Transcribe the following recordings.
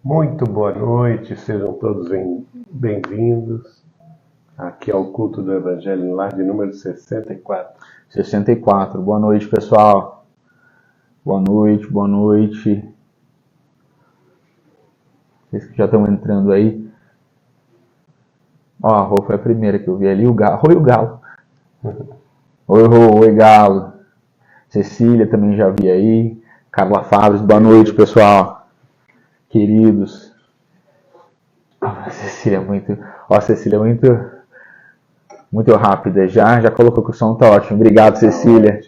Muito boa noite, sejam todos bem-vindos. Aqui é o Culto do Evangelho em Lar de número 64. 64. Boa noite, pessoal. Boa noite, boa noite. Vocês que já estão entrando aí. Ó, a Rô foi a primeira que eu vi ali. O Galo. Oi, o Galo. Oi, Rô. Oi, Galo. Cecília também já vi aí. Carla Fabres. Boa noite, pessoal. Queridos. A Cecília é muito rápida. Já colocou que o som tá ótimo. Obrigado, Cecília.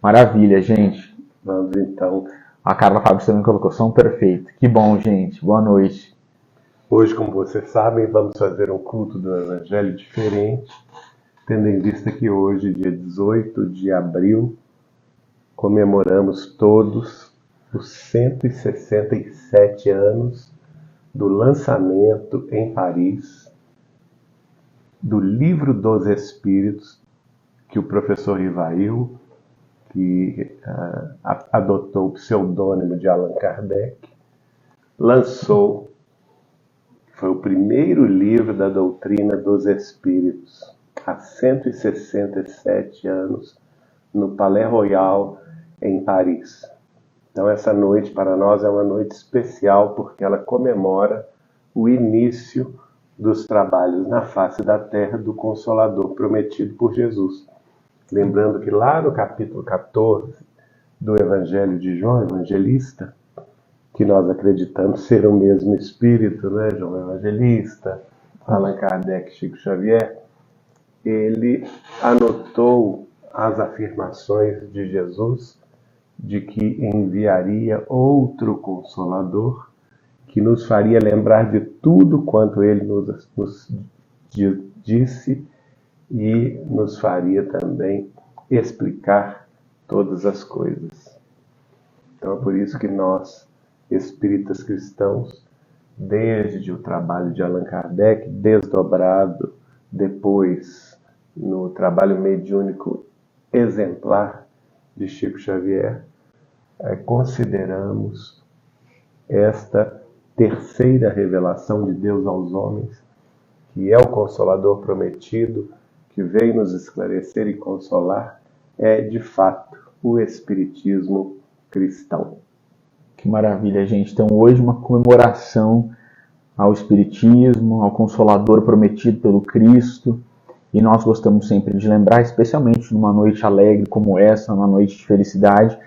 Maravilha, gente. Vamos então. A Carla Fabres também colocou som perfeito. Que bom, gente. Boa noite. Hoje, como vocês sabem, vamos fazer um culto do Evangelho diferente, tendo em vista que hoje, dia 18 de abril, comemoramos todos os 167 anos do lançamento em Paris do Livro dos Espíritos, que o professor Rivail, que adotou o pseudônimo de Allan Kardec, lançou. Foi o primeiro livro da doutrina dos Espíritos, há 167 anos, no Palais Royal, em Paris. Então essa noite para nós é uma noite especial, porque ela comemora o início dos trabalhos na face da terra do Consolador prometido por Jesus. Lembrando que lá no capítulo 14 do Evangelho de João Evangelista, que nós acreditamos ser o mesmo Espírito, né? João Evangelista, Allan Kardec, Chico Xavier, ele anotou as afirmações de Jesus de que enviaria outro Consolador que nos faria lembrar de tudo quanto ele nos disse e nos faria também explicar todas as coisas. Então é por isso que nós, espíritas cristãos, desde o trabalho de Allan Kardec, desdobrado depois no trabalho mediúnico exemplar de Chico Xavier, consideramos esta terceira revelação de Deus aos homens, que é o Consolador prometido, que veio nos esclarecer e consolar, é de fato o Espiritismo cristão. Que maravilha, gente. Então hoje uma comemoração ao Espiritismo, ao Consolador prometido pelo Cristo. E nós gostamos sempre de lembrar, especialmente numa noite alegre como essa, uma noite de felicidade,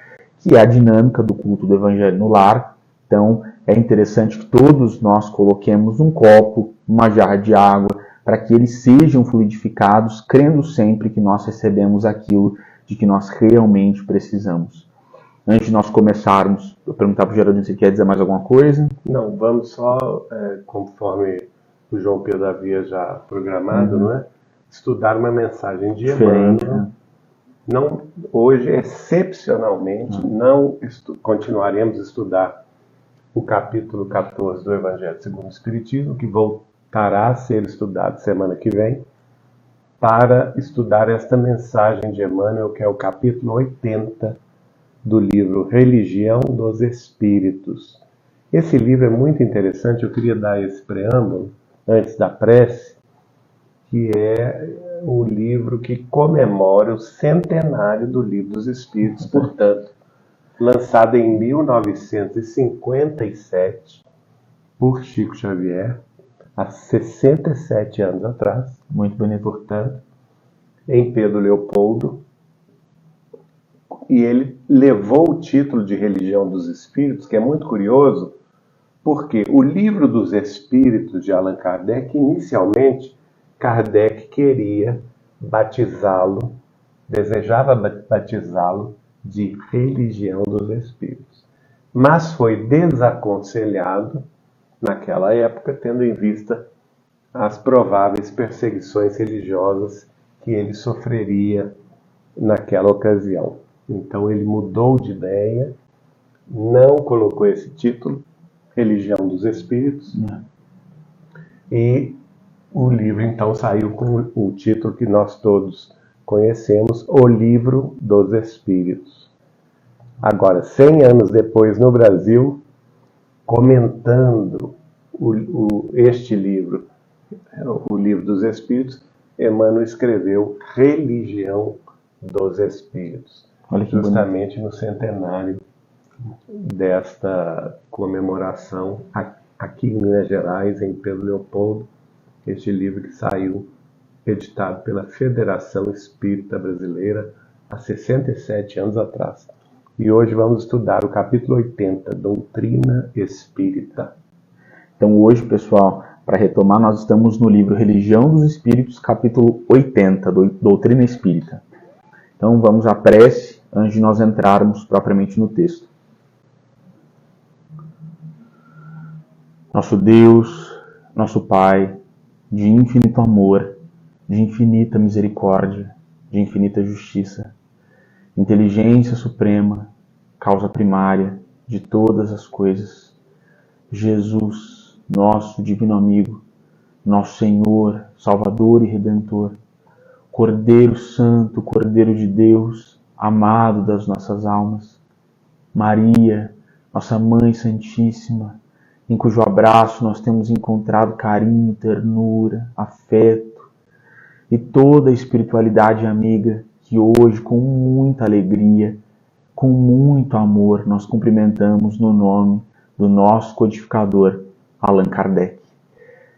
que é a dinâmica do culto do Evangelho no lar. Então é interessante que todos nós coloquemos um copo, uma jarra de água, para que eles sejam fluidificados, crendo sempre que nós recebemos aquilo de que nós realmente precisamos. Antes de nós começarmos, eu perguntar para o Geraldinho se quer dizer mais alguma coisa. Não, vamos só, conforme o João Pedro havia já programado, não é? Estudar uma mensagem de Emmanuel. Não, hoje, excepcionalmente, continuaremos a estudar o capítulo 14 do Evangelho segundo o Espiritismo, que voltará a ser estudado semana que vem, para estudar esta mensagem de Emmanuel, que é o capítulo 80 do livro Religião dos Espíritos. Esse livro é muito interessante, eu queria dar esse preâmbulo antes da prece, que é o livro que comemora o centenário do Livro dos Espíritos, portanto, lançado em 1957 por Chico Xavier, há 67 anos atrás. Muito bonito. Portanto, em Pedro Leopoldo, e ele levou o título de Religião dos Espíritos, que é muito curioso, porque o Livro dos Espíritos de Allan Kardec, inicialmente, Kardec queria batizá-lo, desejava batizá-lo de Religião dos Espíritos. Mas foi desaconselhado, naquela época, tendo em vista as prováveis perseguições religiosas que ele sofreria naquela ocasião. Então ele mudou de ideia, não colocou esse título, Religião dos Espíritos, e o livro então saiu com o título que nós todos conhecemos, O Livro dos Espíritos. Agora, 100 anos depois, no Brasil, comentando este livro, o Livro dos Espíritos, Emmanuel escreveu Religião dos Espíritos, justamente no centenário desta comemoração aqui em Minas Gerais, em Pedro Leopoldo. Este livro que saiu editado pela Federação Espírita Brasileira há 67 anos atrás. E hoje vamos estudar o capítulo 80, Doutrina Espírita. Então hoje, pessoal, para retomar, nós estamos no livro Religião dos Espíritos, capítulo 80, Doutrina Espírita. Então vamos à prece antes de nós entrarmos propriamente no texto. Nosso Deus, nosso Pai, de infinito amor, de infinita misericórdia, de infinita justiça, inteligência suprema, causa primária de todas as coisas, Jesus, nosso divino amigo, nosso Senhor, Salvador e Redentor, Cordeiro Santo, Cordeiro de Deus, amado das nossas almas, Maria, nossa Mãe Santíssima, em cujo abraço nós temos encontrado carinho, ternura, afeto e toda a espiritualidade amiga que hoje, com muita alegria, com muito amor, nós cumprimentamos no nome do nosso codificador, Allan Kardec.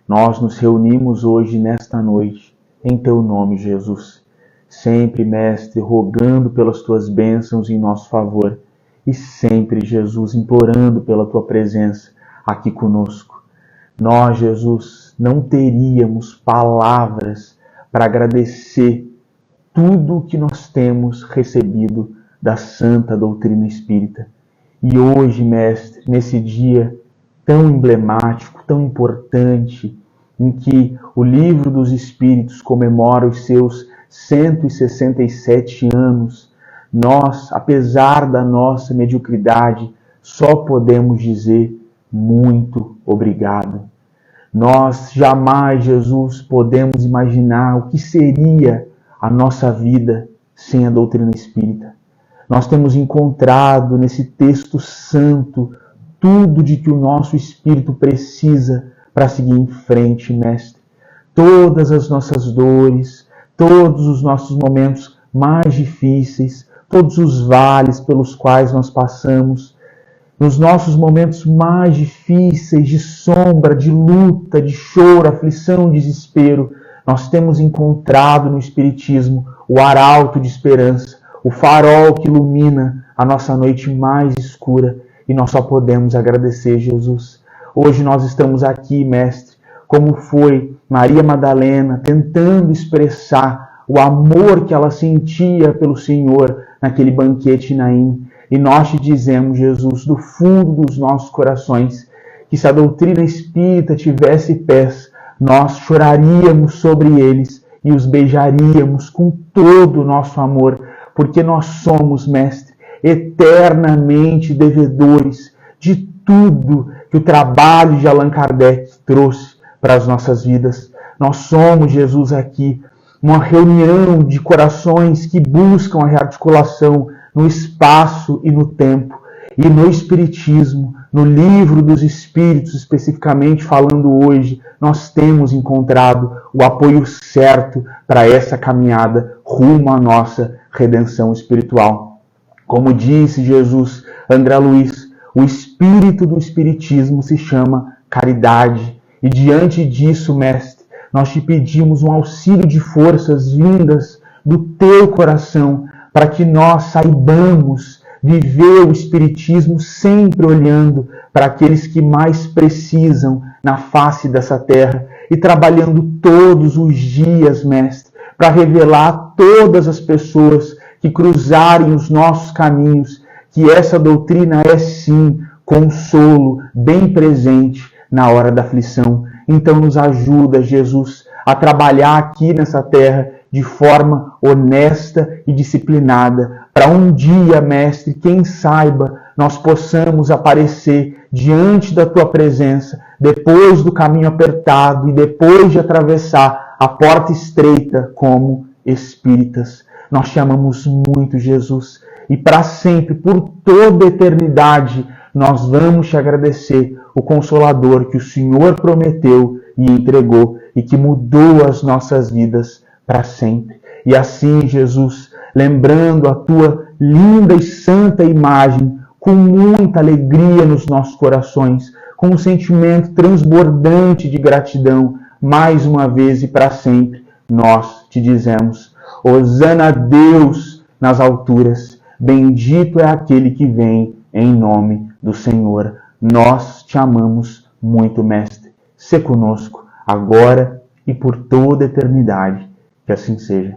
Nós nos reunimos hoje, nesta noite, em Teu nome, Jesus, sempre, Mestre, rogando pelas Tuas bênçãos em nosso favor e sempre, Jesus, implorando pela Tua presença aqui conosco. Nós, Jesus, não teríamos palavras para agradecer tudo o que nós temos recebido da Santa Doutrina Espírita. E hoje, Mestre, nesse dia tão emblemático, tão importante, em que o Livro dos Espíritos comemora os seus 167 anos, nós, apesar da nossa mediocridade, só podemos dizer muito obrigado. Nós jamais, Jesus, podemos imaginar o que seria a nossa vida sem a doutrina espírita. Nós temos encontrado nesse texto santo tudo de que o nosso espírito precisa para seguir em frente, Mestre. Todas as nossas dores, todos os nossos momentos mais difíceis, todos os vales pelos quais nós passamos, nos nossos momentos mais difíceis, de sombra, de luta, de choro, aflição, desespero, nós temos encontrado no Espiritismo o arauto de esperança, o farol que ilumina a nossa noite mais escura, e nós só podemos agradecer, Jesus. Hoje nós estamos aqui, Mestre, como foi Maria Madalena, tentando expressar o amor que ela sentia pelo Senhor naquele banquete em Naim. E nós te dizemos, Jesus, do fundo dos nossos corações, que se a doutrina espírita tivesse pés, nós choraríamos sobre eles e os beijaríamos com todo o nosso amor, porque nós somos, Mestre, eternamente devedores de tudo que o trabalho de Allan Kardec trouxe para as nossas vidas. Nós somos, Jesus, aqui uma reunião de corações que buscam a rearticulação no espaço e no tempo. E no Espiritismo, no Livro dos Espíritos, especificamente falando hoje, nós temos encontrado o apoio certo para essa caminhada rumo à nossa redenção espiritual. Como disse Jesus, André Luiz, o espírito do Espiritismo se chama caridade. E diante disso, Mestre, nós te pedimos um auxílio de forças vindas do teu coração, para que nós saibamos viver o Espiritismo sempre olhando para aqueles que mais precisam na face dessa terra e trabalhando todos os dias, Mestre, para revelar a todas as pessoas que cruzarem os nossos caminhos que essa doutrina é sim consolo bem presente na hora da aflição. Então nos ajuda, Jesus, a trabalhar aqui nessa terra de forma honesta e disciplinada, para um dia, Mestre, quem saiba, nós possamos aparecer diante da Tua presença, depois do caminho apertado e depois de atravessar a porta estreita como espíritas. Nós te amamos muito, Jesus, e para sempre, por toda a eternidade, nós vamos te agradecer o Consolador que o Senhor prometeu e entregou e que mudou as nossas vidas para sempre. E assim, Jesus, lembrando a tua linda e santa imagem, com muita alegria nos nossos corações, com um sentimento transbordante de gratidão, mais uma vez e para sempre, nós te dizemos: Hosana a Deus nas alturas, bendito é aquele que vem em nome do Senhor. Nós te amamos muito, Mestre. Sê conosco, agora e por toda a eternidade. Que assim seja.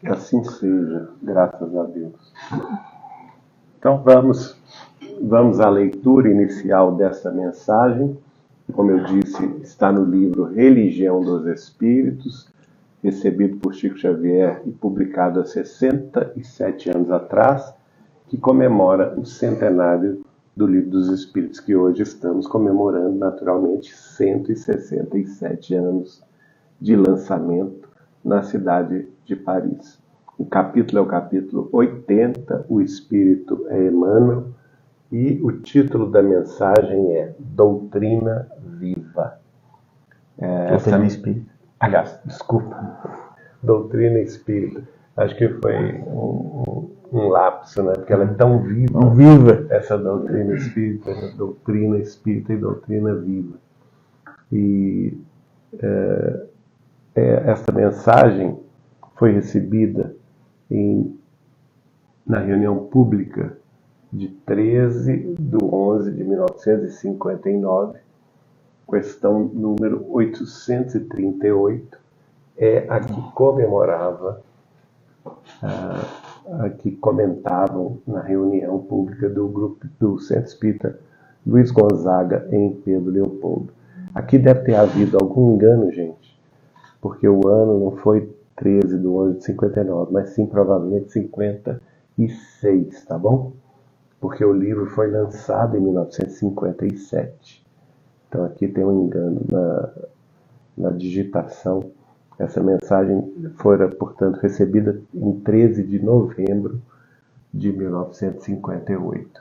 Que assim seja, graças a Deus. Então vamos à leitura inicial dessa mensagem. Como eu disse, está no livro Religião dos Espíritos, recebido por Chico Xavier e publicado há 67 anos atrás, que comemora o centenário do Livro dos Espíritos, que hoje estamos comemorando, naturalmente, 167 anos de lançamento na cidade de Paris. O capítulo é o capítulo 80, o Espírito é Emmanuel, e o título da mensagem é Doutrina Viva. Doutrina Espírita. Aliás, desculpa. Doutrina Espírita. Acho que foi um lapso, né? Porque ela é tão viva. Tão viva. Essa doutrina espírita, né? Doutrina espírita e doutrina viva. E essa mensagem foi recebida na reunião pública de 13 de 11 de 1959, questão número 838, é a que comemorava, a que comentavam na reunião pública do grupo do Centro Espírita Luiz Gonzaga em Pedro Leopoldo. Aqui deve ter havido algum engano, gente, porque o ano não foi 13 de 11 de 59, mas sim provavelmente 56, tá bom? Porque o livro foi lançado em 1957. Então aqui tem um engano na digitação. Essa mensagem foi, portanto, recebida em 13 de novembro de 1958.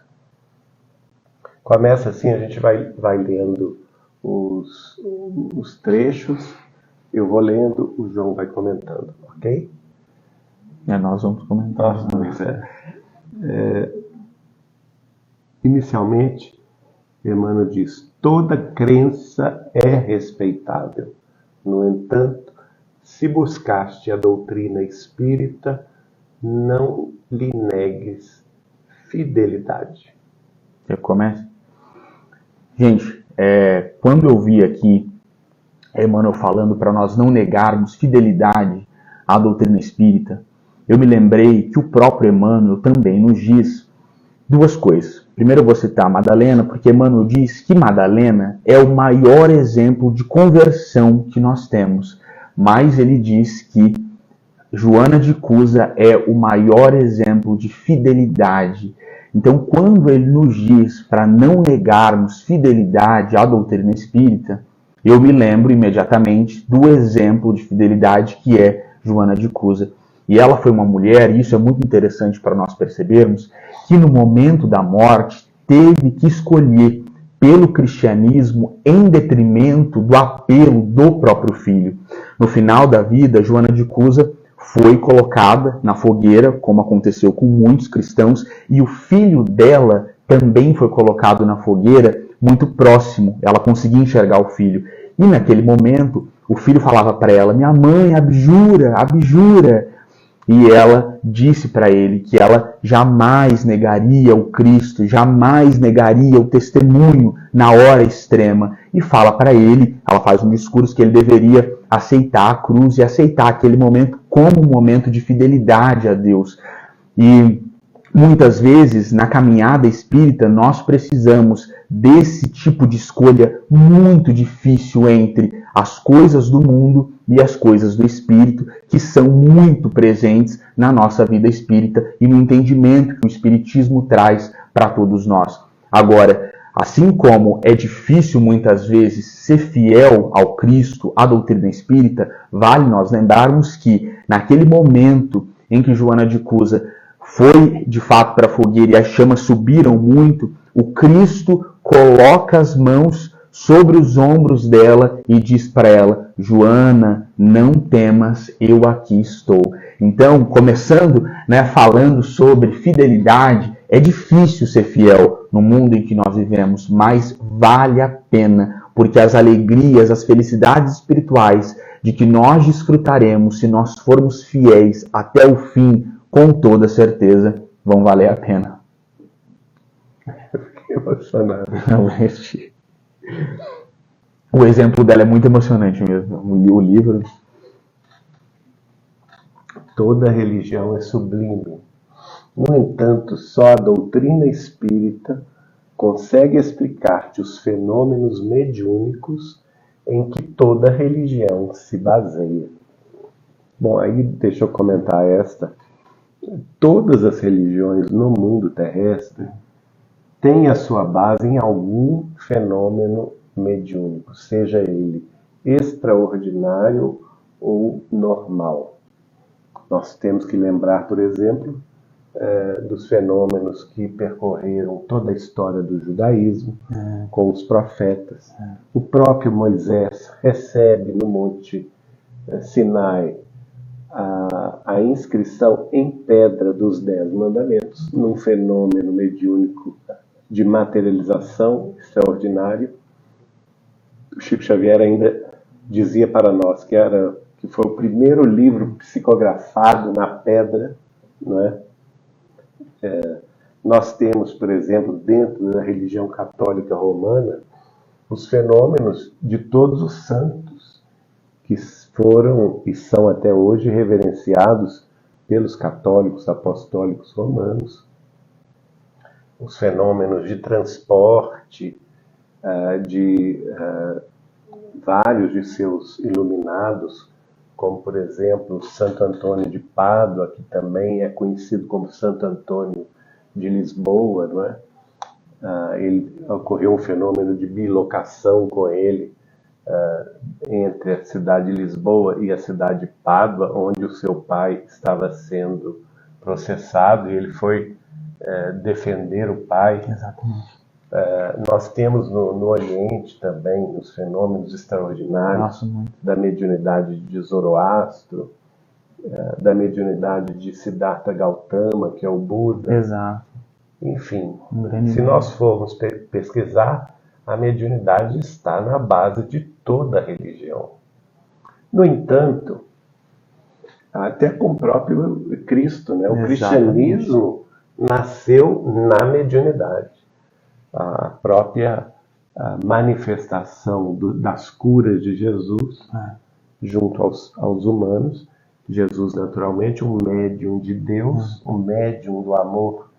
Começa assim, a gente vai lendo os trechos. Eu vou lendo, o João vai comentando, ok? Nós vamos comentar. Inicialmente, Emmanuel diz: toda crença é respeitável. No entanto, se buscaste a doutrina espírita, não lhe negues fidelidade. Eu começo? Gente, quando eu vi aqui Emmanuel falando para nós não negarmos fidelidade à doutrina espírita, eu me lembrei que o próprio Emmanuel também nos diz duas coisas. Primeiro eu vou citar Madalena, porque Emmanuel diz que Madalena é o maior exemplo de conversão que nós temos. Mas ele diz que Joana de Cusa é o maior exemplo de fidelidade. Então, quando ele nos diz para não negarmos fidelidade à doutrina espírita, eu me lembro imediatamente do exemplo de fidelidade que é Joana de Cusa. E ela foi uma mulher, e isso é muito interessante para nós percebermos, que no momento da morte teve que escolher pelo cristianismo em detrimento do apelo do próprio filho. No final da vida, Joana de Cusa foi colocada na fogueira, como aconteceu com muitos cristãos, e o filho dela também foi colocado na fogueira muito próximo. Ela conseguia enxergar o filho. E naquele momento, o filho falava para ela: minha mãe, abjura, abjura. E ela disse para ele que ela jamais negaria o Cristo, jamais negaria o testemunho na hora extrema. E fala para ele, ela faz um discurso que ele deveria aceitar a cruz e aceitar aquele momento como um momento de fidelidade a Deus. E muitas vezes, na caminhada espírita, nós precisamos desse tipo de escolha muito difícil entre as coisas do mundo e as coisas do espírito, que são muito presentes na nossa vida espírita e no entendimento que o espiritismo traz para todos nós. Agora, assim como é difícil muitas vezes ser fiel ao Cristo, à doutrina espírita, vale nós lembrarmos que naquele momento em que Joana de Cusa foi de fato para a fogueira e as chamas subiram muito, o Cristo coloca as mãos sobre os ombros dela e diz para ela: Joana, não temas, eu aqui estou. Então, começando, falando sobre fidelidade, é difícil ser fiel no mundo em que nós vivemos, mas vale a pena, porque as alegrias, as felicidades espirituais de que nós desfrutaremos se nós formos fiéis até o fim, com toda certeza, vão valer a pena. Fiquei emocionado. O exemplo dela é muito emocionante mesmo. O livro. Toda religião é sublime. No entanto, só a doutrina espírita consegue explicar-te os fenômenos mediúnicos em que toda religião se baseia. Bom, aí deixa eu comentar esta. Todas as religiões no mundo terrestre têm a sua base em algum fenômeno mediúnico, seja ele extraordinário ou normal. Nós temos que lembrar, por exemplo, dos fenômenos que percorreram toda a história do judaísmo com os profetas. O próprio Moisés recebe no Monte Sinai a inscrição em pedra dos 10 mandamentos, num fenômeno mediúnico de materialização extraordinário. O Chico Xavier ainda dizia para nós que foi o primeiro livro psicografado na pedra, não é? Nós temos, por exemplo, dentro da religião católica romana, os fenômenos de todos os santos que foram e são até hoje reverenciados pelos católicos apostólicos romanos. Os fenômenos de transporte de vários de seus iluminados, como, por exemplo, Santo Antônio de Pádua, que também é conhecido como Santo Antônio de Lisboa, não é? Ocorreu um fenômeno de bilocação com ele entre a cidade de Lisboa e a cidade de Pádua, onde o seu pai estava sendo processado e ele foi defender o pai. Exatamente. Nós temos no Oriente também os fenômenos extraordinários da mediunidade de Zoroastro, da mediunidade de Siddhartha Gautama, que é o Buda. Exato. Enfim, se nós formos pesquisar, a mediunidade está na base de toda a religião. No entanto, até com o próprio Cristo, né? O cristianismo nasceu na mediunidade. A própria manifestação das curas de Jesus junto aos humanos. Jesus, naturalmente, um médium de Deus, um médium do amor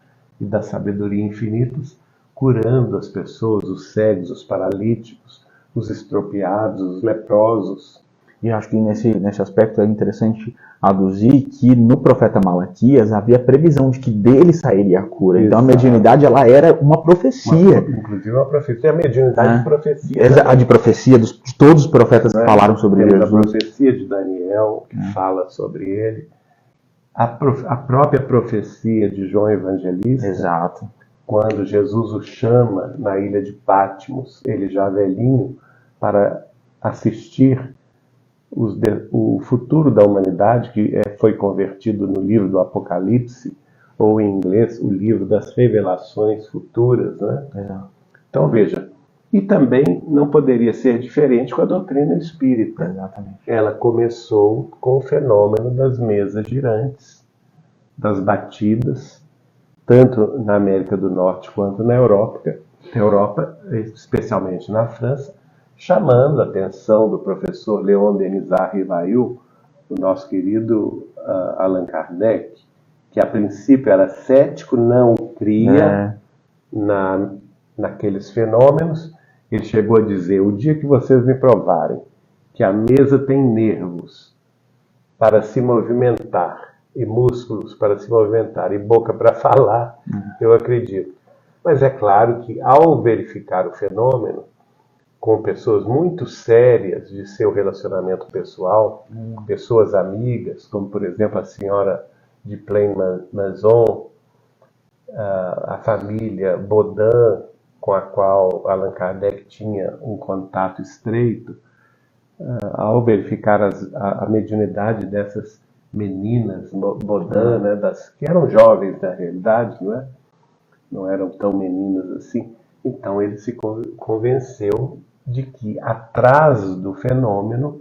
e da sabedoria infinitas, curando as pessoas, os cegos, os paralíticos, os estropiados, os leprosos. E eu acho que nesse aspecto é interessante aduzir que no profeta Malaquias havia previsão de que dele sairia a cura. Então a mediunidade ela era uma profecia. Inclusive uma profecia, a mediunidade de profecia. A de profecia de todos os profetas que falaram sobre Jesus. Jesus. A profecia de Daniel, que fala sobre ele. A própria profecia de João Evangelista. Exato. Quando Jesus o chama na ilha de Patmos, ele já velhinho, para assistir o futuro da humanidade, que foi convertido no livro do Apocalipse, ou em inglês, o livro das revelações futuras, né? Então veja, e também não poderia ser diferente com a doutrina espírita. Exatamente. Ela começou com o fenômeno das mesas girantes, das batidas, tanto na América do Norte quanto na Europa, especialmente na França, chamando a atenção do professor Leon Denisard Rivail, o nosso querido Allan Kardec, que a princípio era cético, não cria naqueles fenômenos. Ele chegou a dizer: o dia que vocês me provarem que a mesa tem nervos para se movimentar, e músculos para se movimentar, e boca para falar, eu acredito. Mas é claro que, ao verificar o fenômeno, com pessoas muito sérias de seu relacionamento pessoal, pessoas amigas, como por exemplo a senhora de Plain-Maison, a família Baudin, com a qual Allan Kardec tinha um contato estreito, ao verificar a mediunidade dessas meninas Baudin, né, que eram jovens na realidade, não é? Não eram tão meninas assim. Então ele se convenceu de que atrás do fenômeno,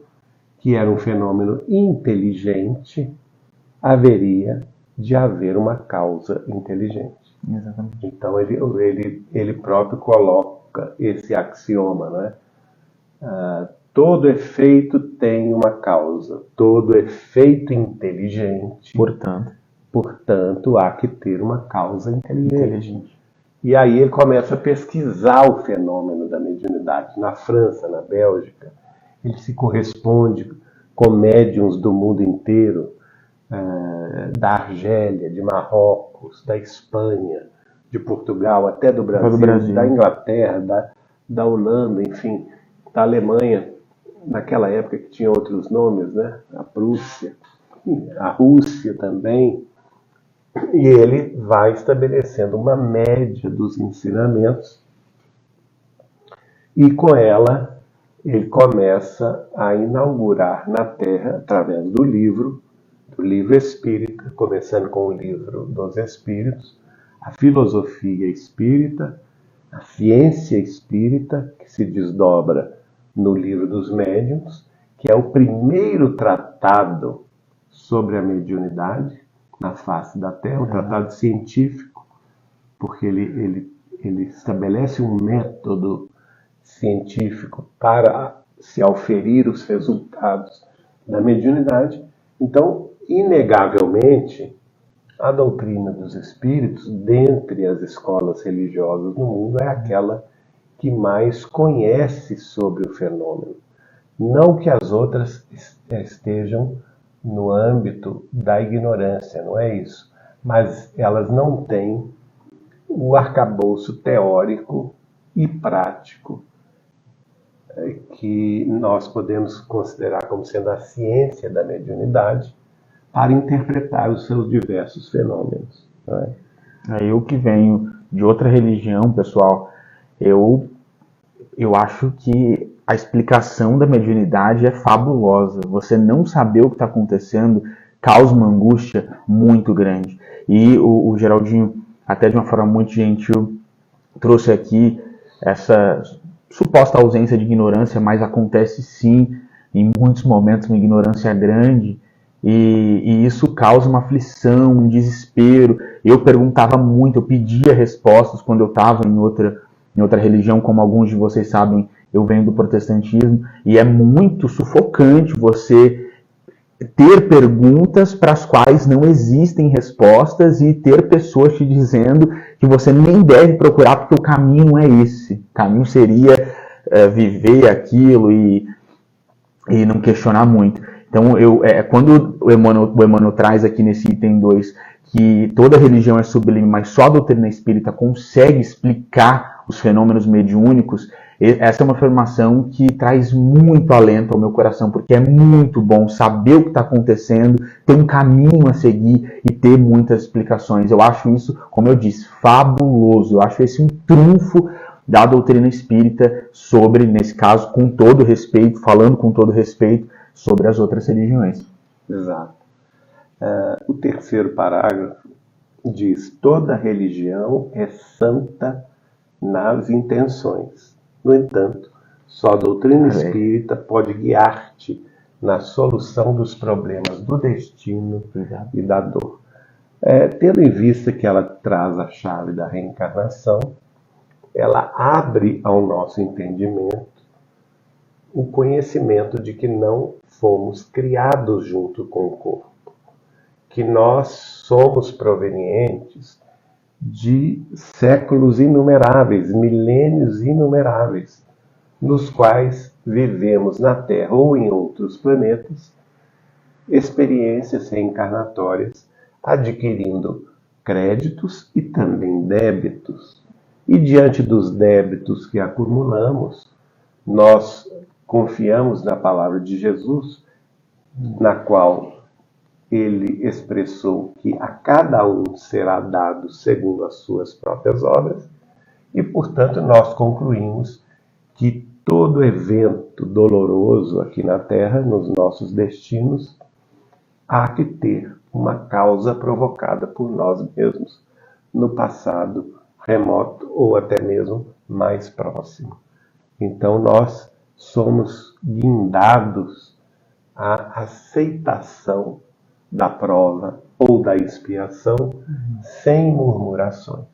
que era um fenômeno inteligente, haveria de haver uma causa inteligente. Exatamente. Então ele próprio coloca esse axioma, né? Todo efeito tem uma causa, todo efeito inteligente, portanto há que ter uma causa inteligente. E aí ele começa a pesquisar o fenômeno da mediunidade. Na França, na Bélgica, ele se corresponde com médiuns do mundo inteiro, da Argélia, de Marrocos, da Espanha, de Portugal, até do Brasil, da Inglaterra, da Holanda, enfim, da Alemanha, naquela época que tinha outros nomes, né? A Prússia, a Rússia também. E ele vai estabelecendo uma média dos ensinamentos e com ela ele começa a inaugurar na Terra, através do livro espírita, começando com o livro dos Espíritos, a filosofia espírita, a ciência espírita, que se desdobra no livro dos médiuns, que é o primeiro tratado sobre a mediunidade na face da Terra, um tratado científico, porque ele estabelece um método científico para se auferir os resultados da mediunidade. Então, inegavelmente, a doutrina dos espíritos, dentre as escolas religiosas no mundo, é aquela que mais conhece sobre o fenômeno. Não que as outras estejam no âmbito da ignorância, não é isso. Mas elas não têm o arcabouço teórico e prático que nós podemos considerar como sendo a ciência da mediunidade para interpretar os seus diversos fenômenos. Não é? Eu que venho de outra religião, pessoal, eu acho que a explicação da mediunidade é fabulosa. Você não saber o que está acontecendo causa uma angústia muito grande. E o Geraldinho, até de uma forma muito gentil, trouxe aqui essa suposta ausência de ignorância, mas acontece sim, em muitos momentos, uma ignorância grande. E isso causa uma aflição, um desespero. Eu perguntava muito, eu pedia respostas quando eu estava em outra religião, como alguns de vocês sabem, eu venho do protestantismo, e é muito sufocante você ter perguntas para as quais não existem respostas e ter pessoas te dizendo que você nem deve procurar porque o caminho não é esse. O caminho seria viver aquilo e não questionar muito. Então, quando o Emmanuel traz aqui nesse item 2 que toda religião é sublime, mas só a doutrina espírita consegue explicar os fenômenos mediúnicos, essa é uma afirmação que traz muito alento ao meu coração, porque é muito bom saber o que está acontecendo, ter um caminho a seguir e ter muitas explicações. Eu acho isso, como eu disse, fabuloso. Eu acho esse um trunfo da doutrina espírita sobre, nesse caso, com todo respeito, falando com todo respeito, sobre as outras religiões. Exato. O terceiro parágrafo diz: toda religião é santa nas intenções. No entanto, só a doutrina espírita pode guiar-te na solução dos problemas do destino e da dor. Tendo em vista que ela traz a chave da reencarnação, ela abre ao nosso entendimento o conhecimento de que não fomos criados junto com o corpo, que nós somos provenientes de séculos inumeráveis, milênios inumeráveis, nos quais vivemos na Terra ou em outros planetas, experiências reencarnatórias, adquirindo créditos e também débitos. E diante dos débitos que acumulamos, nós confiamos na palavra de Jesus, na qual ele expressou que a cada um será dado segundo as suas próprias obras, e, portanto, nós concluímos que todo evento doloroso aqui na Terra, nos nossos destinos, há que ter uma causa provocada por nós mesmos, no passado remoto ou até mesmo mais próximo. Então, nós somos guindados à aceitação da prova ou da expiação sem murmurações.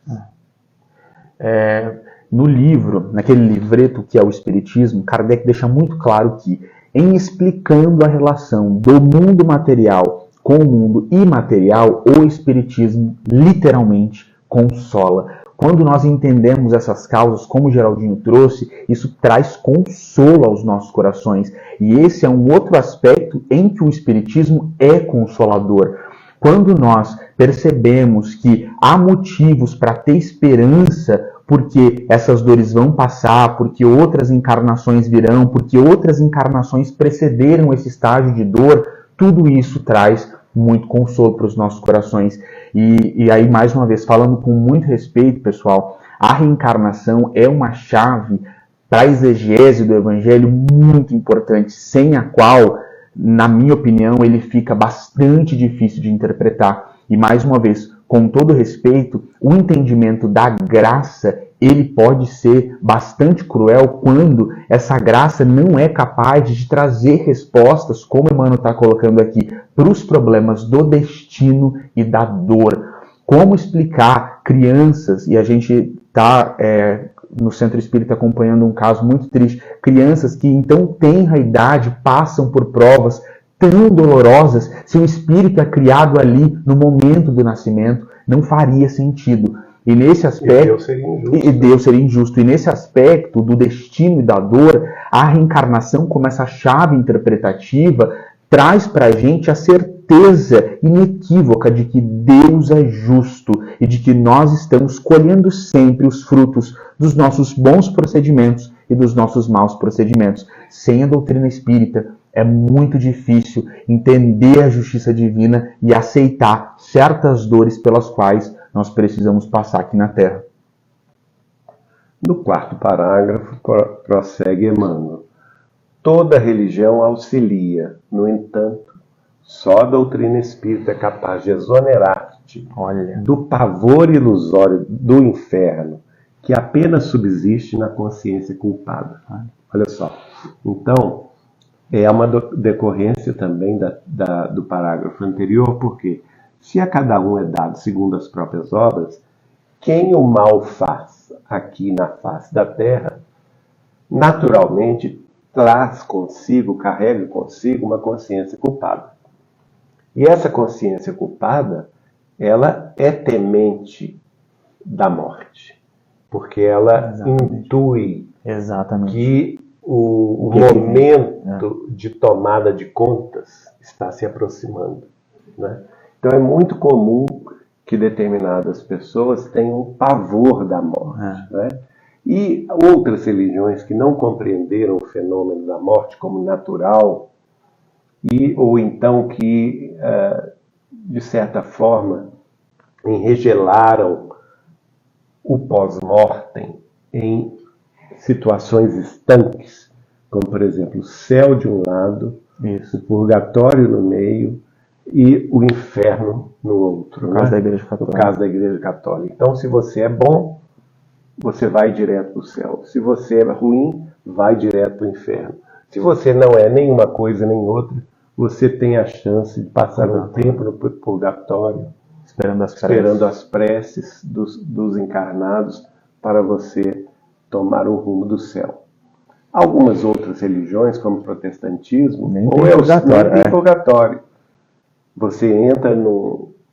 No livro, naquele livreto que é o Espiritismo, Kardec deixa muito claro que, em explicando a relação do mundo material com o mundo imaterial, o Espiritismo literalmente consola. Quando nós entendemos essas causas, como o Geraldinho trouxe, isso traz consolo aos nossos corações. E esse é um outro aspecto em que o Espiritismo é consolador. Quando nós percebemos que há motivos para ter esperança, porque essas dores vão passar, porque outras encarnações virão, porque outras encarnações precederam esse estágio de dor, tudo isso traz muito consolo para os nossos corações. E aí, mais uma vez, falando com muito respeito, pessoal, a reencarnação é uma chave para a exegese do Evangelho muito importante, sem a qual, na minha opinião, ele fica bastante difícil de interpretar. E, mais uma vez, com todo respeito, o entendimento da graça, ele pode ser bastante cruel quando essa graça não é capaz de trazer respostas, como o Emmanuel está colocando aqui, para os problemas do destino e da dor. Como explicar crianças, e a gente está no Centro Espírita acompanhando um caso muito triste, crianças que em tão tenra idade passam por provas tão dolorosas, se o espírito é criado ali no momento do nascimento, não faria sentido. E nesse aspecto, Deus seria injusto. E nesse aspecto do destino e da dor, a reencarnação, como essa chave interpretativa, traz para a gente a certeza inequívoca de que Deus é justo e de que nós estamos colhendo sempre os frutos dos nossos bons procedimentos e dos nossos maus procedimentos. Sem a doutrina espírita, é muito difícil entender a justiça divina e aceitar certas dores pelas quais nós precisamos passar aqui na Terra. No 4º parágrafo, prossegue Emmanuel. Toda religião auxilia, no entanto, só a doutrina espírita é capaz de exonerar-te do pavor ilusório do inferno, que apenas subsiste na consciência culpada. Olha só. Então, é uma decorrência também do parágrafo anterior, porque se a cada um é dado segundo as próprias obras, quem o mal faz aqui na face da terra, naturalmente carrega consigo uma consciência culpada. E essa consciência culpada, ela é temente da morte, porque ela intui que o momento de tomada de contas está se aproximando, né? Então é muito comum que determinadas pessoas tenham pavor da morte, né? E outras religiões que não compreenderam o fenômeno da morte como natural, ou então que, de certa forma, enregelaram o pós-mortem em situações estanques, como, por exemplo, o céu de um lado, o purgatório no meio e o inferno no outro. No caso da Igreja Católica. No caso da Igreja Católica. Então, se você é bom, você vai direto para o céu. Se você é ruim, vai direto para o inferno. Se você não é nenhuma coisa nem outra, você tem a chance de passar um tempo no purgatório, esperando as preces dos encarnados para você tomar o rumo do céu. Algumas outras religiões, como o protestantismo, nem tem purgatório. Você entra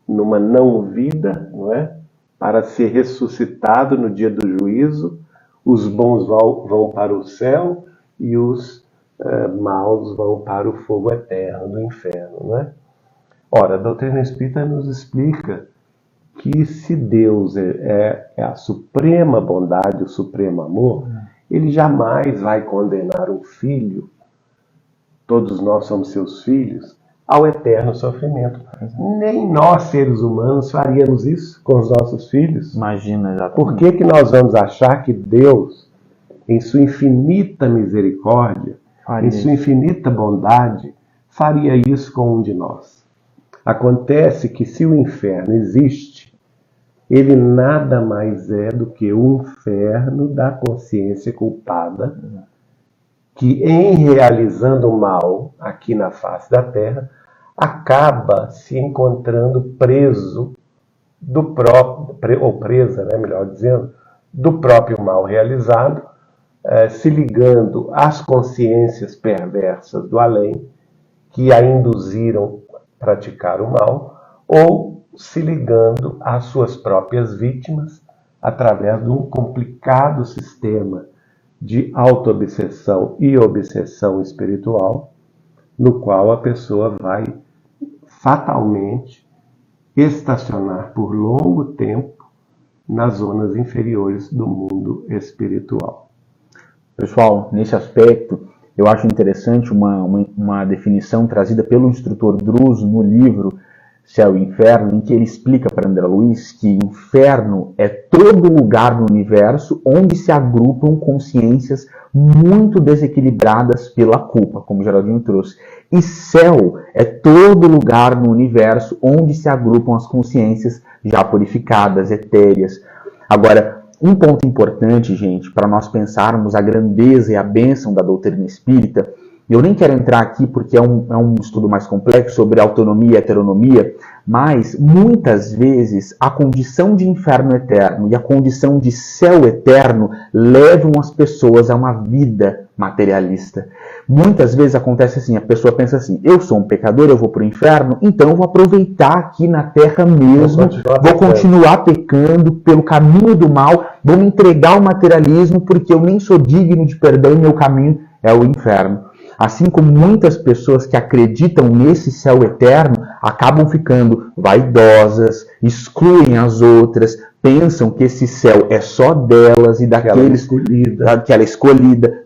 numa não-vida, não é? Para ser ressuscitado no dia do juízo. Os bons vão para o céu e os maus vão para o fogo eterno do inferno, não é? Ora, a doutrina espírita nos explica que se Deus é a suprema bondade, o supremo amor, ele jamais vai condenar um filho, todos nós somos seus filhos, ao eterno sofrimento. Nem nós, seres humanos, faríamos isso com os nossos filhos. Imagina, exatamente. Por que nós vamos achar que Deus, em sua infinita misericórdia, em sua infinita bondade, faria isso com um de nós? Acontece que se o inferno existe, ele nada mais é do que o inferno da consciência culpada, que em realizando o mal aqui na face da Terra, acaba se encontrando preso do próprio, ou presa, né, melhor dizendo, do próprio mal realizado, se ligando às consciências perversas do além, que a induziram a praticar o mal, ou se ligando às suas próprias vítimas, através de um complicado sistema de auto-obsessão e obsessão espiritual, no qual a pessoa vai fatalmente estacionar por longo tempo nas zonas inferiores do mundo espiritual. Pessoal, nesse aspecto, eu acho interessante uma definição trazida pelo instrutor Druso no livro Céu e Inferno, em que ele explica para André Luiz que inferno é todo lugar no universo onde se agrupam consciências muito desequilibradas pela culpa, como Geraldinho trouxe. E céu é todo lugar no universo onde se agrupam as consciências já purificadas, etéreas. Agora, um ponto importante, gente, para nós pensarmos a grandeza e a bênção da doutrina espírita, eu nem quero entrar aqui porque é um estudo mais complexo sobre autonomia e heteronomia, mas muitas vezes a condição de inferno eterno e a condição de céu eterno levam as pessoas a uma vida materialista. Muitas vezes acontece assim, a pessoa pensa assim, eu sou um pecador, eu vou para o inferno, então eu vou aproveitar aqui na terra mesmo, vou continuar pecando pelo caminho do mal, vou me entregar ao materialismo porque eu nem sou digno de perdão e meu caminho é o inferno. Assim como muitas pessoas que acreditam nesse céu eterno acabam ficando vaidosas, excluem as outras, pensam que esse céu é só delas e daqueles daquela escolhida,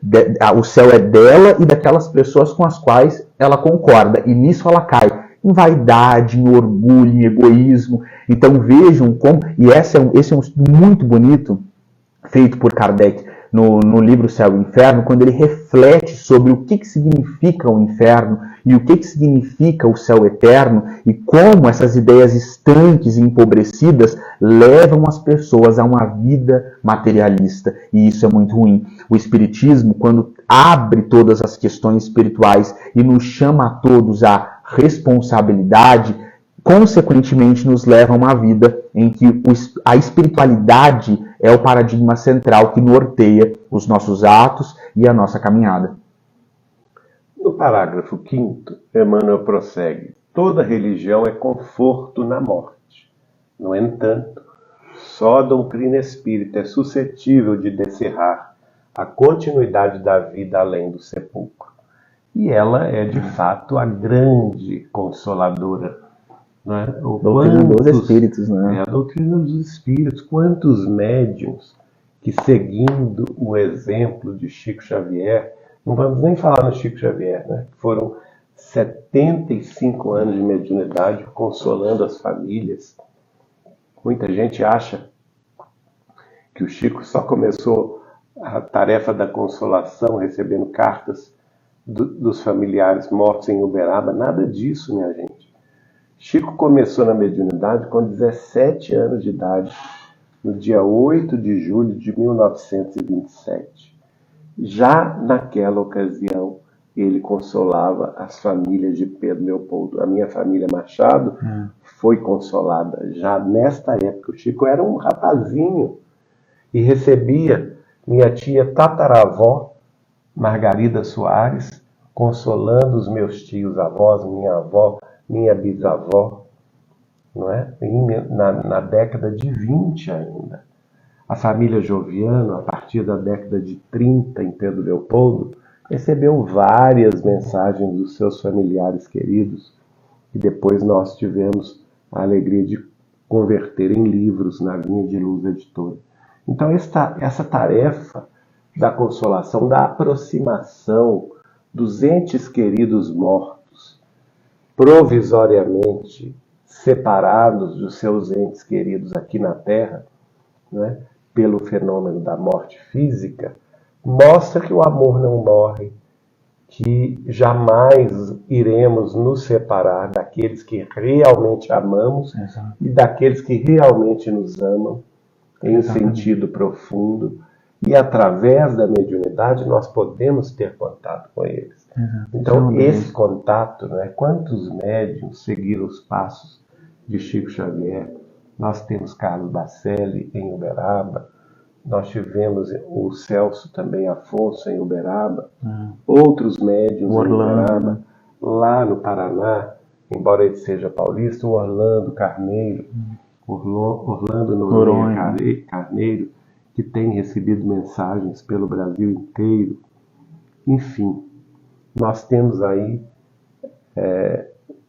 o céu é dela e daquelas pessoas com as quais ela concorda. E nisso ela cai em vaidade, em orgulho, em egoísmo. Então vejam como, e esse é um estudo muito bonito, feito por Kardec, no livro Céu e Inferno, quando ele reflete sobre o que significa o inferno e o que significa o céu eterno e como essas ideias estanques e empobrecidas levam as pessoas a uma vida materialista. E isso é muito ruim. O Espiritismo, quando abre todas as questões espirituais e nos chama a todos à responsabilidade, consequentemente nos leva a uma vida em que a espiritualidade é o paradigma central que norteia os nossos atos e a nossa caminhada. No parágrafo 5º, Emmanuel prossegue: toda religião é conforto na morte. No entanto, só a doutrina espírita é suscetível de descerrar a continuidade da vida além do sepulcro. E ela é, de fato, a grande consoladora. Né? A doutrina dos espíritos, né? A doutrina dos espíritos. Quantos médiuns que, seguindo o exemplo de Chico Xavier, não vamos nem falar no Chico Xavier, né? Foram 75 anos de mediunidade consolando as famílias. Muita gente acha que o Chico só começou a tarefa da consolação recebendo cartas dos familiares mortos em Uberaba. Nada disso, minha gente. Chico começou na mediunidade com 17 anos de idade, no dia 8 de julho de 1927. Já naquela ocasião, ele consolava as famílias de Pedro Leopoldo. A minha família Machado foi consolada já nesta época. O Chico era um rapazinho e recebia minha tia tataravó, Margarida Soares, consolando os meus tios avós, minha avó, minha bisavó, não é? Na década de 20 ainda. A família Joviano, a partir da década de 30, em Pedro Leopoldo, recebeu várias mensagens dos seus familiares queridos, e depois nós tivemos a alegria de converter em livros na Linha de Luz Editora. Então essa tarefa da consolação, da aproximação dos entes queridos mortos, provisoriamente separados dos seus entes queridos aqui na Terra, né, pelo fenômeno da morte física, mostra que o amor não morre, que jamais iremos nos separar daqueles que realmente amamos. Exato. E daqueles que realmente nos amam em um Exatamente. sentido profundo. E através da mediunidade nós podemos ter contato com eles. Exato. Então esse contato, né, quantos médiuns seguiram os passos de Chico Xavier? Nós temos Carlos Bacelli em Uberaba, nós tivemos o Celso também Afonso em Uberaba, outros médiuns em Uberaba, lá no Paraná, embora ele seja paulista, o Orlando Carneiro, Orlando Noronha Carneiro, que tem recebido mensagens pelo Brasil inteiro. Enfim, nós temos aí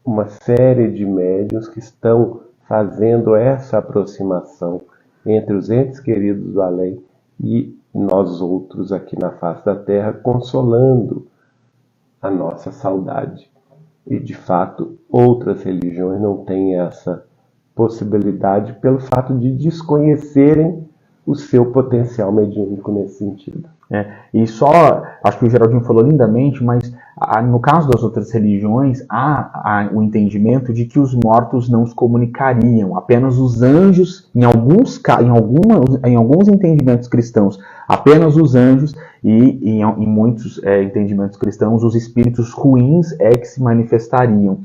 uma série de médiuns que estão fazendo essa aproximação entre os entes queridos do além e nós outros aqui na face da Terra, consolando a nossa saudade. E, de fato, outras religiões não têm essa possibilidade pelo fato de desconhecerem o seu potencial mediúnico nesse sentido. E só, acho que o Geraldinho falou lindamente, mas no caso das outras religiões, há o entendimento de que os mortos não se comunicariam, apenas os anjos, em alguns entendimentos cristãos, apenas os anjos, e em muitos entendimentos cristãos, os espíritos ruins que se manifestariam.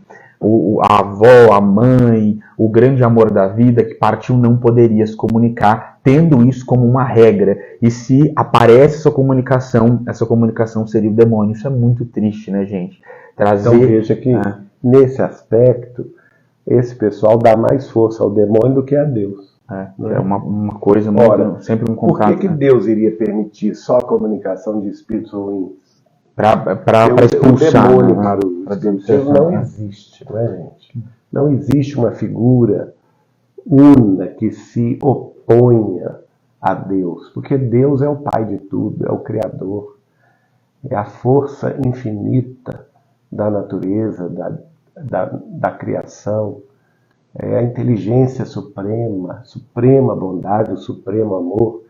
A avó, a mãe, o grande amor da vida que partiu não poderia se comunicar, tendo isso como uma regra. E se aparece essa comunicação seria o demônio. Isso é muito triste, né, gente? Então veja que, nesse aspecto, esse pessoal dá mais força ao demônio do que a Deus. É uma coisa muito... Ora, sempre um contato. por que Deus iria permitir só a comunicação de espíritos ruins? Para expulsar. O demônio para os espíritos não existe, não é, gente? Não existe uma figura una que se oponha a Deus, porque Deus é o Pai de tudo, é o Criador, é a força infinita da natureza, da criação, é a inteligência suprema, suprema bondade, o supremo amor.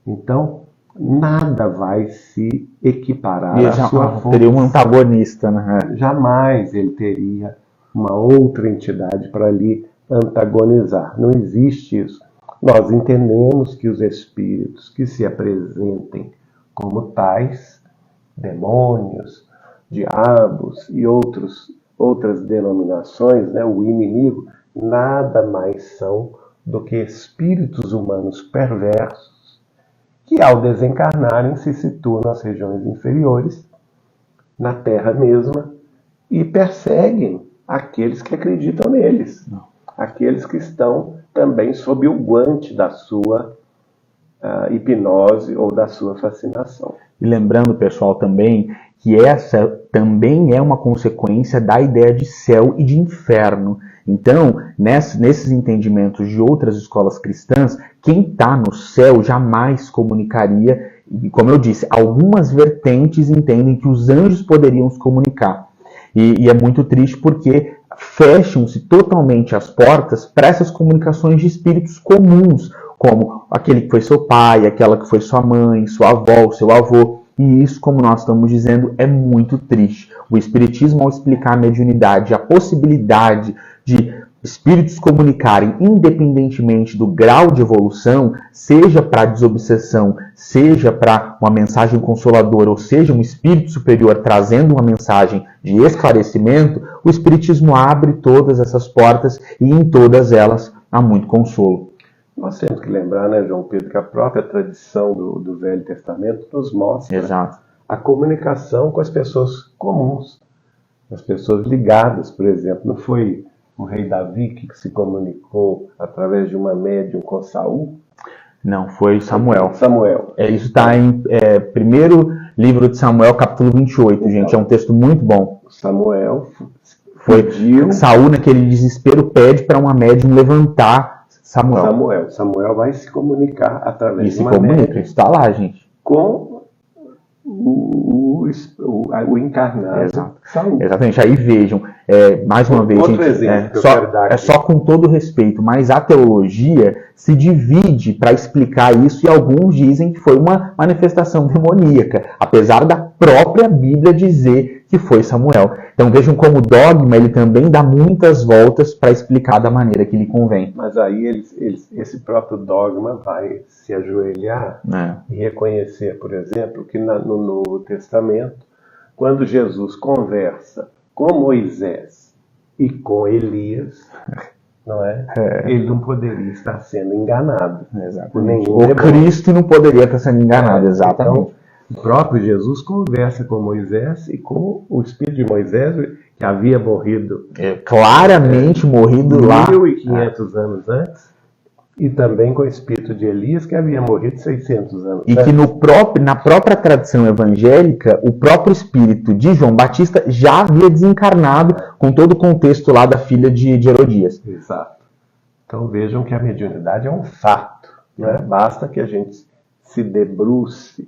Então, nada vai se equiparar à sua força. Teria um antagonista, né? Jamais ele teria uma outra entidade para lhe antagonizar. Não existe isso. Nós entendemos que os espíritos que se apresentem como tais, demônios, diabos e outras denominações, né, o inimigo, nada mais são do que espíritos humanos perversos que, ao desencarnarem, se situam nas regiões inferiores, na Terra mesma, e perseguem aqueles que acreditam neles, aqueles que estão também sob o guante da sua hipnose ou da sua fascinação. E lembrando, pessoal, também que essa também é uma consequência da ideia de céu e de inferno. Então, nesses entendimentos de outras escolas cristãs, quem está no céu jamais comunicaria, e como eu disse, algumas vertentes entendem que os anjos poderiam se comunicar. E é muito triste porque fecham-se totalmente as portas para essas comunicações de espíritos comuns, como aquele que foi seu pai, aquela que foi sua mãe, sua avó, seu avô. E isso, como nós estamos dizendo, é muito triste. O Espiritismo, ao explicar a mediunidade, a possibilidade de espíritos comunicarem independentemente do grau de evolução, seja para desobsessão, seja para uma mensagem consoladora, ou seja, um espírito superior trazendo uma mensagem de esclarecimento, o Espiritismo abre todas essas portas e em todas elas há muito consolo. Nós temos que lembrar, né, João Pedro, que a própria tradição do Velho Testamento nos mostra a comunicação com as pessoas comuns, as pessoas ligadas, por exemplo. Não foi o rei Davi que se comunicou através de uma médium com Saul? Não, foi Samuel. Isso está em primeiro livro de Samuel, capítulo 28, gente. É um texto muito bom. Samuel pediu... Saul, naquele desespero, pede para uma médium levantar Samuel vai se comunicar através de uma médium. Está lá, gente. Com o encarnado. Exatamente. Aí vejam, mais uma vez, outro gente, exemplo que eu quero dar aqui. só com todo respeito, mas a teologia se divide para explicar isso e alguns dizem que foi uma manifestação demoníaca, apesar da própria Bíblia dizer que foi Samuel. Então vejam como o dogma ele também dá muitas voltas para explicar da maneira que lhe convém. Mas aí esse próprio dogma vai se ajoelhar e reconhecer, por exemplo, que no Novo Testamento, quando Jesus conversa com Moisés e com Elias, não é? Ele não poderia estar sendo enganado. Exatamente. O Cristo não poderia estar sendo enganado, exatamente. Então, o próprio Jesus conversa com Moisés e com o espírito de Moisés, que havia morrido claramente morrido lá 1500 anos antes, e também com o espírito de Elias, que havia morrido 600 anos antes. E que na própria tradição evangélica, o próprio espírito de João Batista já havia desencarnado com todo o contexto lá da filha de Herodias. Exato. Então vejam que a mediunidade é um fato, né? Basta que a gente se debruce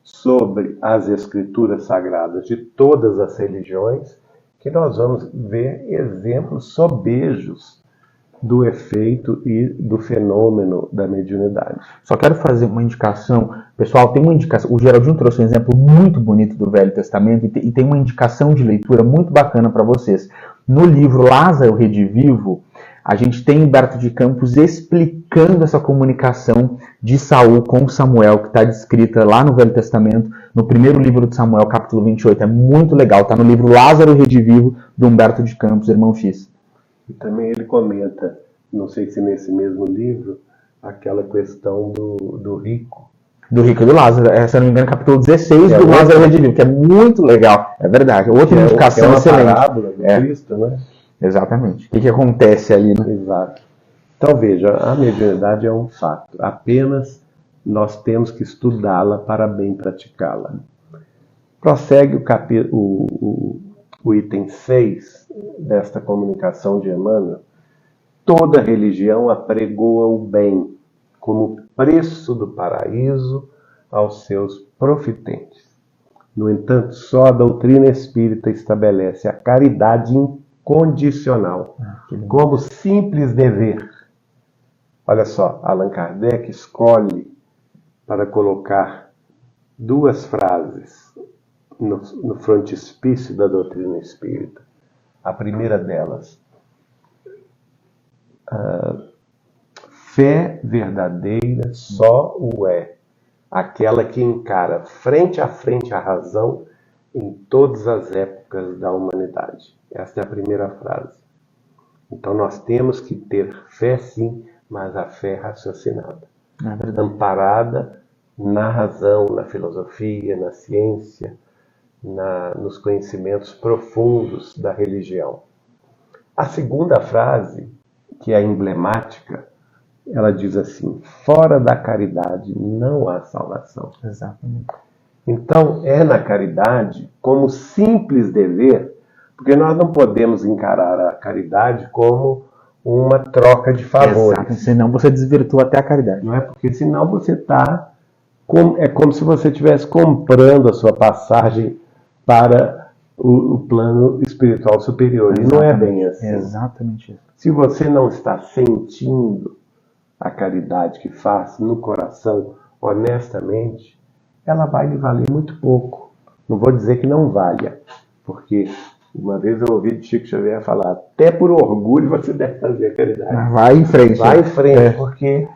sobre as escrituras sagradas de todas as religiões, que nós vamos ver exemplos sobejos do efeito e do fenômeno da mediunidade. Só quero fazer uma indicação. Pessoal, tem uma indicação. O Geraldinho trouxe um exemplo muito bonito do Velho Testamento e tem uma indicação de leitura muito bacana para vocês. No livro Lázaro Redivivo, a gente tem Humberto de Campos explicando essa comunicação de Saul com Samuel, que está descrita lá no Velho Testamento, no primeiro livro de Samuel, capítulo 28. É muito legal. Está no livro Lázaro Redivivo, do Humberto de Campos, irmão X. E também ele comenta, não sei se nesse mesmo livro, aquela questão do rico. Do rico e do Lázaro, se eu não me engano, capítulo 16 do Lázaro Redivivo, que é muito legal, é verdade. Outra indicação excelente. É uma parábola do Cristo, né? Exatamente. O que acontece ali, né? Exato. Então veja, a mediunidade é um fato, apenas nós temos que estudá-la para bem praticá-la. Prossegue o item 6 desta comunicação de Emmanuel. Toda religião apregoa o bem como preço do paraíso aos seus profitentes. No entanto, só a doutrina espírita estabelece a caridade incondicional como simples dever. Olha só, Allan Kardec escolhe para colocar duas frases no frontispício da doutrina espírita. A primeira delas, fé verdadeira só o é aquela que encara frente a frente a razão em todas as épocas da humanidade. Esta é a primeira frase. Então nós temos que ter fé sim, mas a fé raciocinada, amparada na razão, na filosofia, na ciência, nos conhecimentos profundos da religião. A segunda frase, que é emblemática, ela diz assim: fora da caridade não há salvação. Exatamente. Então é na caridade como simples dever, porque nós não podemos encarar a caridade como uma troca de favores. Exato, senão você desvirtua até a caridade. Não é? Porque senão você está... É como se você estivesse comprando a sua passagem para o plano espiritual superior. E não é bem assim. Exatamente isso. Se você não está sentindo a caridade que faz no coração, honestamente, ela vai lhe valer muito pouco. Não vou dizer que não valha, porque uma vez eu ouvi de Chico Xavier falar: até por orgulho você deve fazer a caridade. Vai em frente. Vai em frente, porque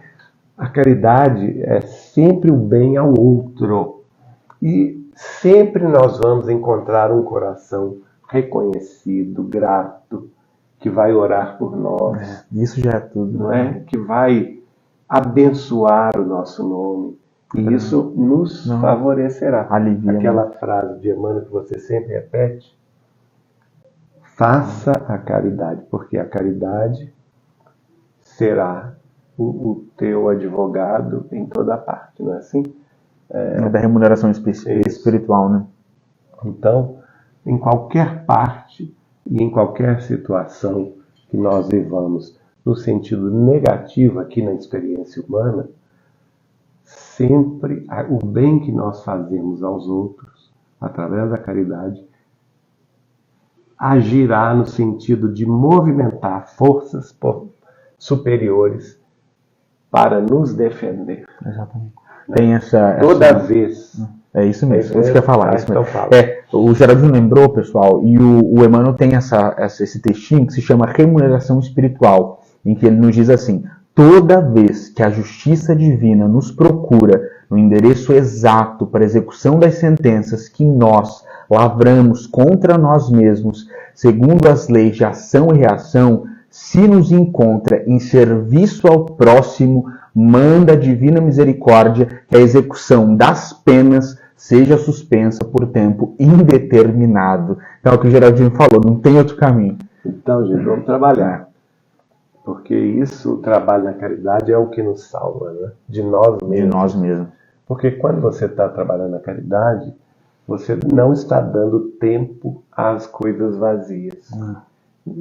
a caridade é sempre o bem ao outro. E sempre nós vamos encontrar um coração reconhecido, grato, que vai orar por nós. Isso já é tudo, não é? Que vai abençoar o nosso nome. E isso nos favorecerá. Alivia, aquela frase de Emmanuel que você sempre repete: faça a caridade, porque a caridade será o teu advogado em toda parte, não é assim? É da remuneração espiritual, né? Então, em qualquer parte e em qualquer situação que nós vivamos no sentido negativo aqui na experiência humana, sempre o bem que nós fazemos aos outros, através da caridade, agirá no sentido de movimentar forças superiores para nos defender. Exatamente. Tem Toda vez. É isso mesmo, é isso que eu ia falar. Então fala. O Geraldinho lembrou, pessoal, e o Emmanuel tem esse textinho que se chama Remuneração Espiritual, em que ele nos diz assim: toda vez que a justiça divina nos procura no endereço exato para a execução das sentenças que nós lavramos contra nós mesmos, segundo as leis de ação e reação, se nos encontra em serviço ao próximo, manda a divina misericórdia que a execução das penas seja suspensa por tempo indeterminado. Então é o que o Geraldinho falou, não tem outro caminho. Então, gente, vamos trabalhar. Porque o trabalho na caridade é o que nos salva, né? De nós mesmos. De nós mesmos. Porque quando você está trabalhando na caridade, você não está dando tempo às coisas vazias.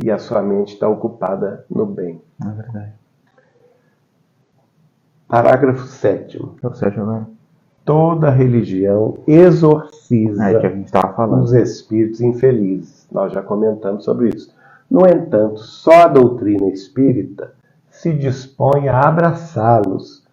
E a sua mente está ocupada no bem. É verdade. Parágrafo 7º. É o 7º agora. Toda religião exorciza que a gente estava falando. os espíritos infelizes. Nós já comentamos sobre isso. No entanto, só a doutrina espírita se dispõe a abraçá-los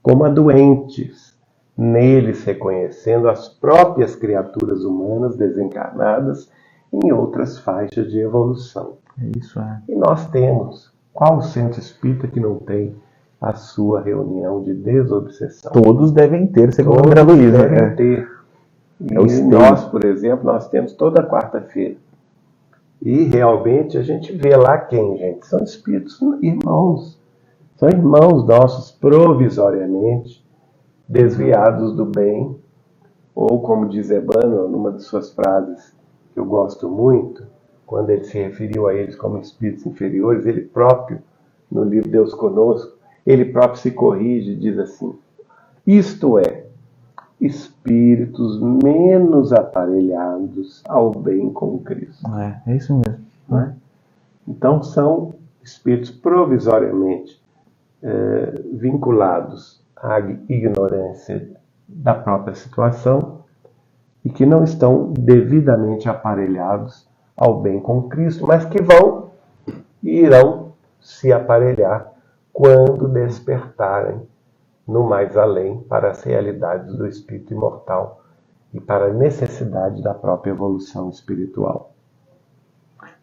como a doentes, neles reconhecendo as próprias criaturas humanas desencarnadas em outras faixas de evolução. Isso é. E nós temos. Qual centro espírita que não tem a sua reunião de desobsessão? Todos devem ter, segundo André Luiz. Devem ter. E nós, por exemplo, nós temos toda quarta-feira. E realmente a gente vê lá quem, gente? São espíritos irmãos. São irmãos nossos provisoriamente desviados do bem. Ou como diz Emmanuel, numa de suas frases que eu gosto muito, quando ele se referiu a eles como espíritos inferiores, ele próprio, no livro Deus Conosco, ele próprio se corrige e diz assim: isto é, espíritos menos aparelhados ao bem com Cristo. É isso mesmo. Não é? Então são espíritos provisoriamente vinculados à ignorância da própria situação e que não estão devidamente aparelhados ao bem com Cristo, mas que vão e irão se aparelhar quando despertarem no mais além para as realidades do espírito imortal e para a necessidade da própria evolução espiritual.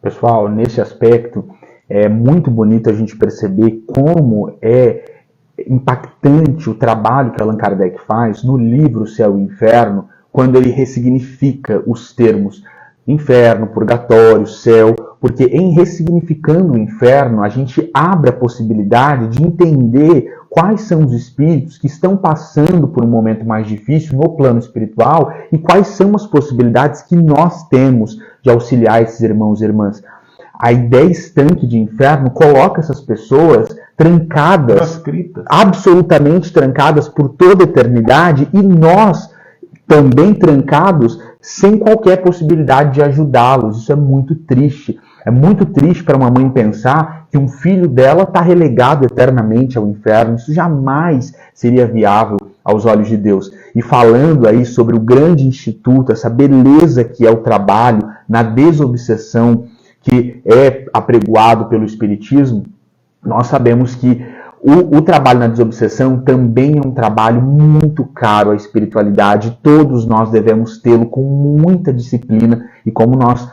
Pessoal, nesse aspecto é muito bonito a gente perceber como é impactante o trabalho que Allan Kardec faz no livro Céu e Inferno, quando ele ressignifica os termos inferno, purgatório, céu, porque em ressignificando o inferno, a gente abre a possibilidade de entender quais são os espíritos que estão passando por um momento mais difícil no plano espiritual e quais são as possibilidades que nós temos de auxiliar esses irmãos e irmãs. A ideia estanque de inferno coloca essas pessoas trancadas, absolutamente trancadas por toda a eternidade, e nós também trancados sem qualquer possibilidade de ajudá-los. Isso é muito triste. É muito triste para uma mãe pensar que um filho dela está relegado eternamente ao inferno. Isso jamais seria viável aos olhos de Deus. E falando aí sobre o grande instituto, essa beleza que é o trabalho na desobsessão que é apregoado pelo Espiritismo, nós sabemos que o trabalho na desobsessão também é um trabalho muito caro à espiritualidade. Todos nós devemos tê-lo com muita disciplina. E como nós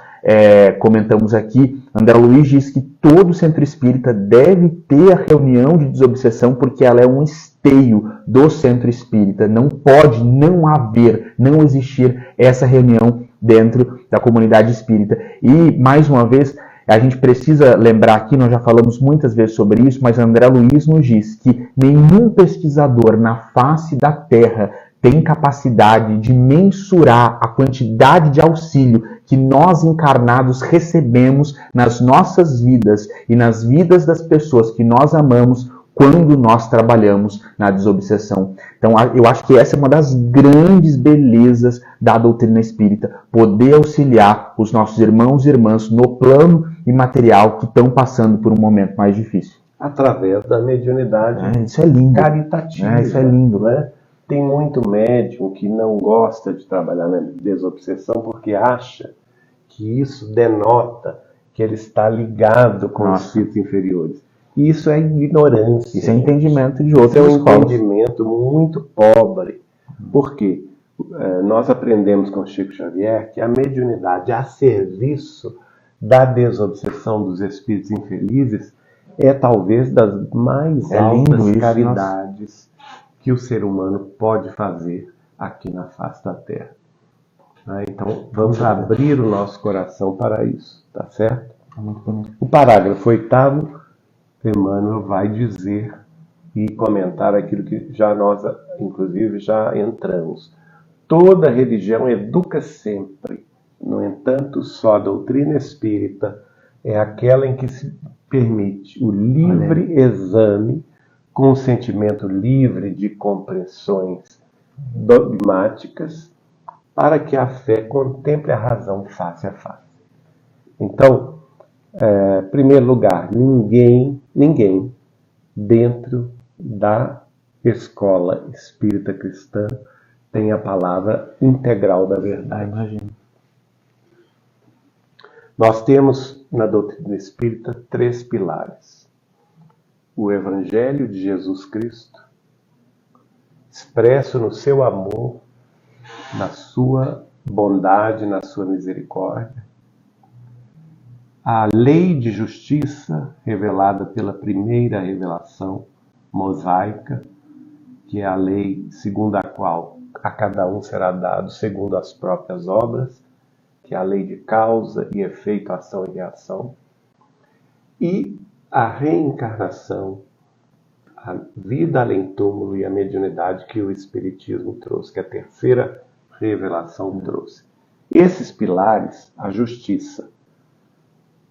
comentamos aqui, André Luiz diz que todo centro espírita deve ter a reunião de desobsessão, porque ela é um esteio do centro espírita. Não pode não haver, não existir essa reunião dentro da comunidade espírita. E, mais uma vez, a gente precisa lembrar aqui, nós já falamos muitas vezes sobre isso, mas André Luiz nos diz que nenhum pesquisador na face da Terra tem capacidade de mensurar a quantidade de auxílio que nós encarnados recebemos nas nossas vidas e nas vidas das pessoas que nós amamos quando nós trabalhamos na desobsessão. Então, eu acho que essa é uma das grandes belezas da doutrina espírita, poder auxiliar os nossos irmãos e irmãs no plano imaterial que estão passando por um momento mais difícil. Através da mediunidade isso é lindo. caritativa. Isso é lindo. Né? Tem muito médium que não gosta de trabalhar na desobsessão porque acha que isso denota que ele está ligado com os espíritos inferiores. E isso é ignorância. Isso é entendimento de outras escolas. Isso é um entendimento muito pobre. Por quê? Nós aprendemos com Chico Xavier que a mediunidade a serviço da desobsessão dos espíritos infelizes é talvez das mais altas caridades que o ser humano pode fazer aqui na face da Terra. Então, vamos abrir o nosso coração para isso, tá certo? O parágrafo 8º, Emmanuel vai dizer e comentar aquilo que já nós, inclusive, já entramos. Toda religião educa sempre. No entanto, só a doutrina espírita é aquela em que se permite o livre exame com o sentimento livre de compreensões dogmáticas para que a fé contemple a razão face a face. Então, em primeiro lugar, ninguém dentro da escola espírita cristã tem a palavra integral da verdade. Imagino. Nós temos na doutrina espírita 3 pilares. O Evangelho de Jesus Cristo, expresso no seu amor, na sua bondade, na sua misericórdia. A lei de justiça, revelada pela primeira revelação mosaica, que é a lei segundo a qual a cada um será dado segundo as próprias obras, que é a lei de causa e efeito, ação e reação. E a reencarnação, a vida além túmulo e a mediunidade que o Espiritismo trouxe, que a terceira revelação trouxe. Esses pilares, a justiça,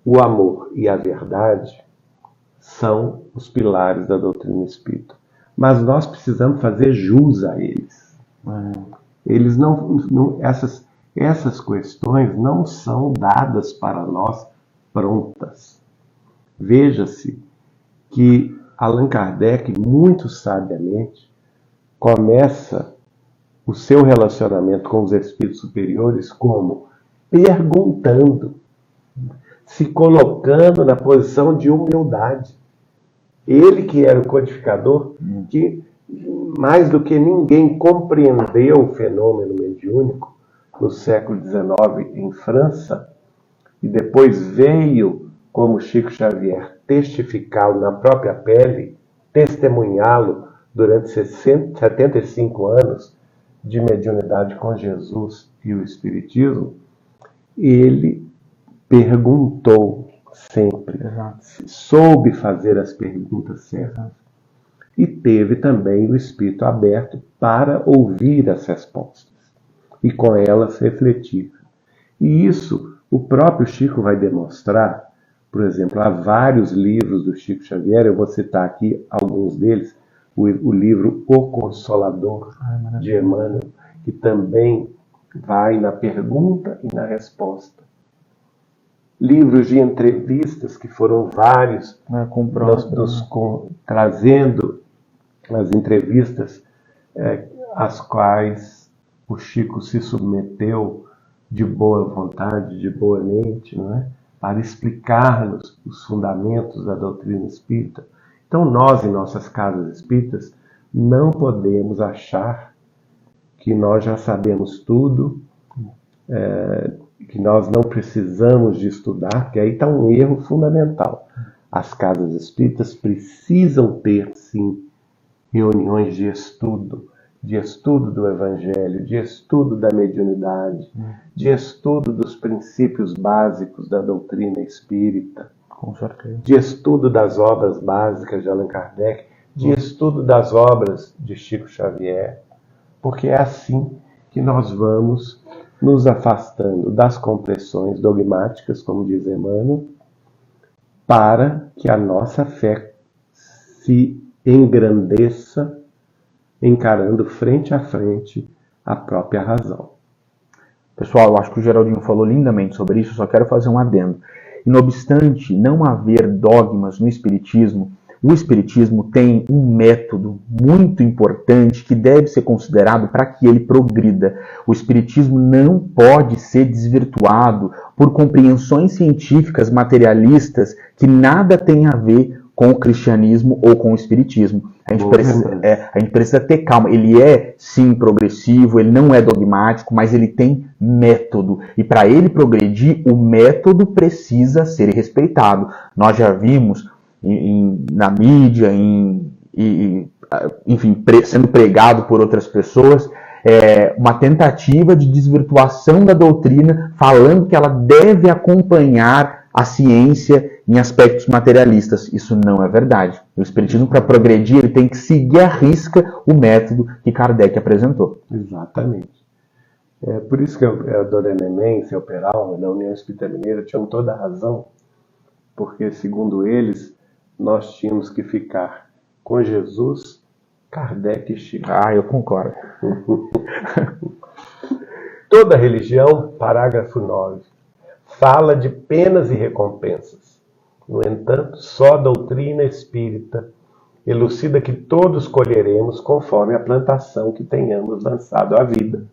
o amor e a verdade, são os pilares da doutrina espírita. Mas nós precisamos fazer jus a eles. Eles essas questões não são dadas para nós prontas. Veja-se que Allan Kardec, muito sabiamente, começa o seu relacionamento com os espíritos superiores como perguntando, se colocando na posição de humildade. Ele que era o codificador, que mais do que ninguém compreendeu o fenômeno mediúnico no século XIX em França, e depois veio, como Chico Xavier, testificá-lo na própria pele, testemunhá-lo durante 75 anos de mediunidade com Jesus e o Espiritismo. Ele perguntou sempre, soube fazer as perguntas certas e teve também o espírito aberto para ouvir as respostas e com elas refletir. E isso o próprio Chico vai demonstrar. Por exemplo, há vários livros do Chico Xavier, eu vou citar aqui alguns deles, o livro O Consolador, de Emmanuel, que também vai na pergunta e na resposta. Livros de entrevistas, que foram vários, trazendo as entrevistas às quais o Chico se submeteu de boa vontade, de boa mente, não é? Para explicar-nos os fundamentos da doutrina espírita. Então nós, em nossas casas espíritas, não podemos achar que nós já sabemos tudo, que nós não precisamos de estudar, porque aí está um erro fundamental. As casas espíritas precisam ter, sim, reuniões de estudo do Evangelho, de estudo da mediunidade, de estudo dos princípios básicos da doutrina espírita, com certeza, de estudo das obras básicas de Allan Kardec, de estudo das obras de Chico Xavier, porque é assim que nós vamos nos afastando das compreensões dogmáticas, como diz Emmanuel, para que a nossa fé se engrandeça, encarando frente a frente a própria razão. Pessoal, eu acho que o Geraldinho falou lindamente sobre isso, só quero fazer um adendo. E não obstante não haver dogmas no Espiritismo, o Espiritismo tem um método muito importante que deve ser considerado para que ele progrida. O Espiritismo não pode ser desvirtuado por compreensões científicas materialistas que nada têm a ver com o cristianismo ou com o Espiritismo. A gente precisa ter calma. Ele é, sim, progressivo, ele não é dogmático, mas ele tem método. E para ele progredir, o método precisa ser respeitado. Nós já vimos na mídia, enfim, sendo pregado por outras pessoas, uma tentativa de desvirtuação da doutrina, falando que ela deve acompanhar a ciência em aspectos materialistas. Isso não é verdade. O Espiritismo, para progredir, ele tem que seguir à risca o método que Kardec apresentou. Exatamente. Por isso que a Dona Neném, seu Peralva, da União Espírita Mineira, tinham toda a razão, porque, segundo eles, nós tínhamos que ficar com Jesus, Kardec e Chico. Eu concordo. Toda religião, parágrafo 9, fala de penas e recompensas. No entanto, só a doutrina espírita elucida que todos colheremos conforme a plantação que tenhamos lançado à vida,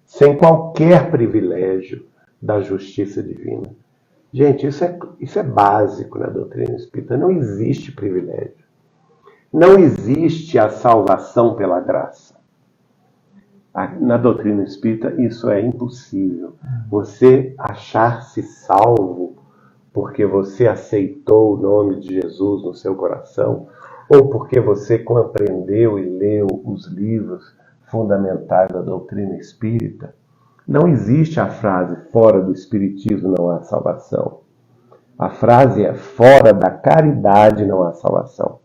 sem qualquer privilégio da justiça divina. Gente, isso é básico na doutrina espírita. Não existe privilégio. Não existe a salvação pela graça. Na doutrina espírita, isso é impossível. Você achar-se salvo porque você aceitou o nome de Jesus no seu coração, ou porque você compreendeu e leu os livros fundamentais da doutrina espírita, não existe a frase fora do espiritismo não há salvação. A frase é fora da caridade não há salvação.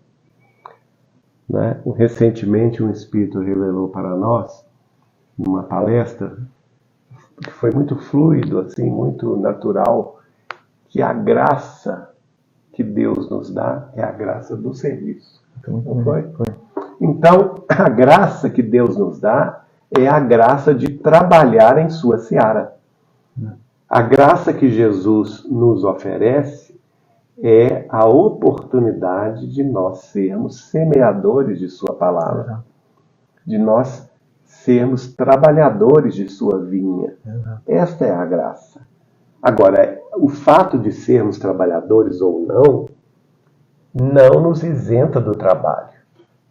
Né? Recentemente um espírito revelou para nós, numa palestra, que foi muito fluido, assim, muito natural, que a graça que Deus nos dá é a graça do serviço. Não foi? Então, a graça que Deus nos dá é a graça de trabalhar em sua seara. A graça que Jesus nos oferece é a oportunidade de nós sermos semeadores de sua palavra, de nós sermos trabalhadores de sua vinha. Esta é a graça. Agora, o fato de sermos trabalhadores ou não nos isenta do trabalho.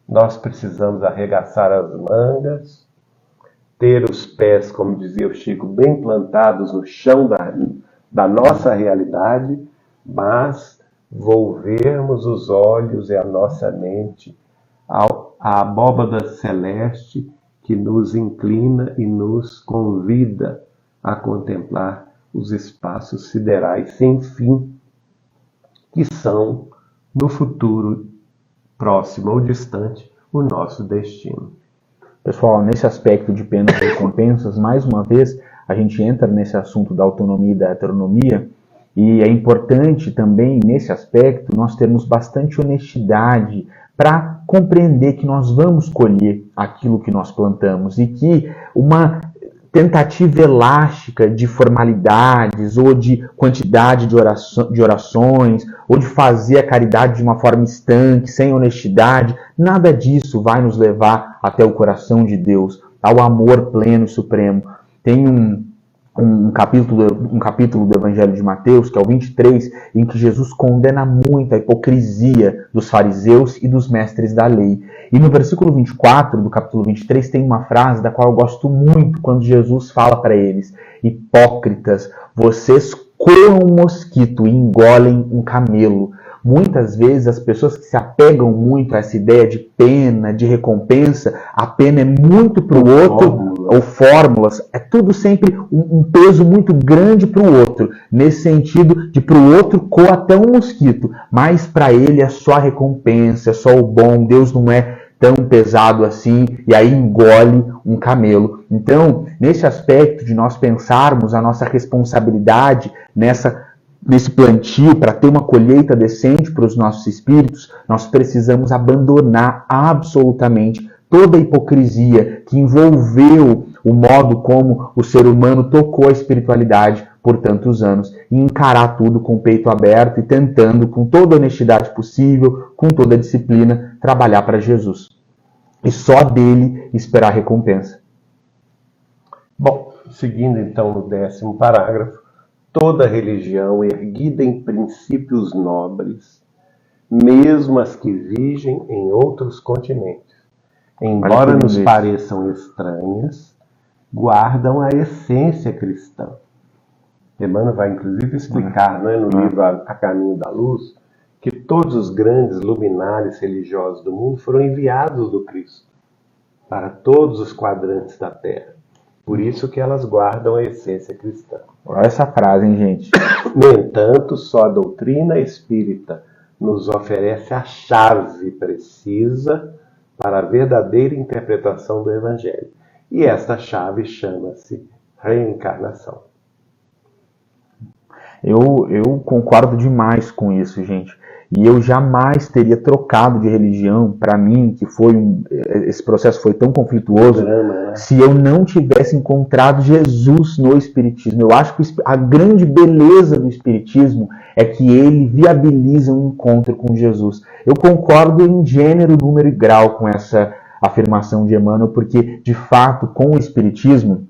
Nós precisamos arregaçar as mangas, ter os pés, como dizia o Chico, bem plantados no chão da nossa realidade, mas volvermos os olhos e a nossa mente à abóbada celeste que nos inclina e nos convida a contemplar os espaços siderais sem fim, que são, no futuro próximo ou distante, o nosso destino. Pessoal, nesse aspecto de penas e recompensas, mais uma vez, a gente entra nesse assunto da autonomia e da heteronomia, e é importante também, nesse aspecto, nós termos bastante honestidade para compreender que nós vamos colher aquilo que nós plantamos e que uma tentativa elástica de formalidades ou de quantidade de orações ou de fazer a caridade de uma forma estanque, sem honestidade, nada disso vai nos levar até o coração de Deus, ao amor pleno e supremo. Tem um capítulo do Evangelho de Mateus, que é o 23, em que Jesus condena muito a hipocrisia dos fariseus e dos mestres da lei. E no versículo 24 do capítulo 23 tem uma frase da qual eu gosto muito, quando Jesus fala para eles: hipócritas, vocês coam um mosquito e engolem um camelo. Muitas vezes as pessoas que se apegam muito a essa ideia de pena, de recompensa, a pena é muito para o outro, ou fórmulas, é tudo sempre um peso muito grande para o outro, nesse sentido de para o outro coa até um mosquito, mas para ele é só a recompensa, é só o bom, Deus não é tão pesado assim, e aí engole um camelo. Então, nesse aspecto de nós pensarmos a nossa responsabilidade nesse plantio, para ter uma colheita decente para os nossos espíritos, nós precisamos abandonar absolutamente toda a hipocrisia que envolveu o modo como o ser humano tocou a espiritualidade por tantos anos e encarar tudo com o peito aberto e tentando, com toda a honestidade possível, com toda a disciplina, trabalhar para Jesus. E só dele esperar a recompensa. Bom, seguindo então no 10º parágrafo, toda religião erguida em princípios nobres, mesmo as que vigem em outros continentes, embora nos pareçam estranhas, guardam a essência cristã. Emmanuel vai inclusive explicar, no livro A Caminho da Luz, que todos os grandes luminares religiosos do mundo foram enviados do Cristo para todos os quadrantes da Terra. Por isso que elas guardam a essência cristã. Olha essa frase, hein, gente? No entanto, só a doutrina espírita nos oferece a chave precisa para a verdadeira interpretação do Evangelho. E esta chave chama-se reencarnação. Eu concordo demais com isso, gente. E eu jamais teria trocado de religião, para mim, que esse processo foi tão conflituoso, se eu não tivesse encontrado Jesus no Espiritismo. Eu acho que a grande beleza do Espiritismo é que ele viabiliza um encontro com Jesus. Eu concordo em gênero, número e grau com essa afirmação de Emmanuel, porque, de fato, com o Espiritismo,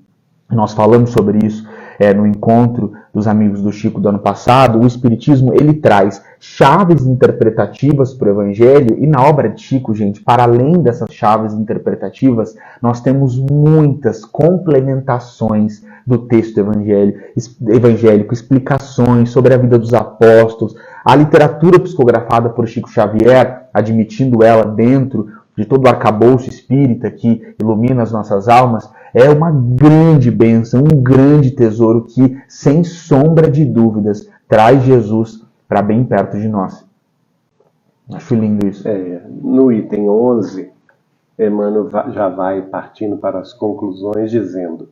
nós falamos sobre isso no encontro dos amigos do Chico do ano passado, o Espiritismo ele traz chaves interpretativas para o Evangelho, e na obra de Chico, gente, para além dessas chaves interpretativas, nós temos muitas complementações do texto evangélico, explicações sobre a vida dos apóstolos, a literatura psicografada por Chico Xavier, admitindo ela dentro de todo o arcabouço espírita que ilumina as nossas almas, é uma grande bênção, um grande tesouro que, sem sombra de dúvidas, traz Jesus para bem perto de nós. Acho lindo isso. No item 11, Emmanuel já vai partindo para as conclusões dizendo: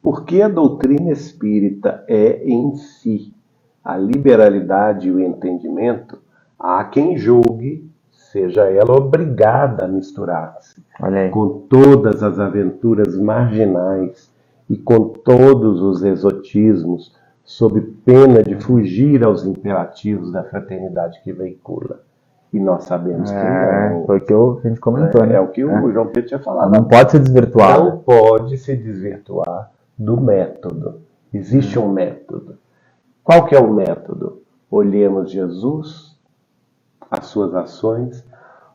porque a doutrina espírita é em si a liberalidade e o entendimento, há quem julgue seja ela obrigada a misturar-se com todas as aventuras marginais e com todos os exotismos, sob pena de fugir aos imperativos da fraternidade que veicula. E nós sabemos que não. Foi o que a gente comentou, né? É o que o João Pedro tinha falado. Não pode ser desvirtuado. Não pode se desvirtuar do método. Existe um método. Qual que é o método? Olhemos Jesus, as suas ações,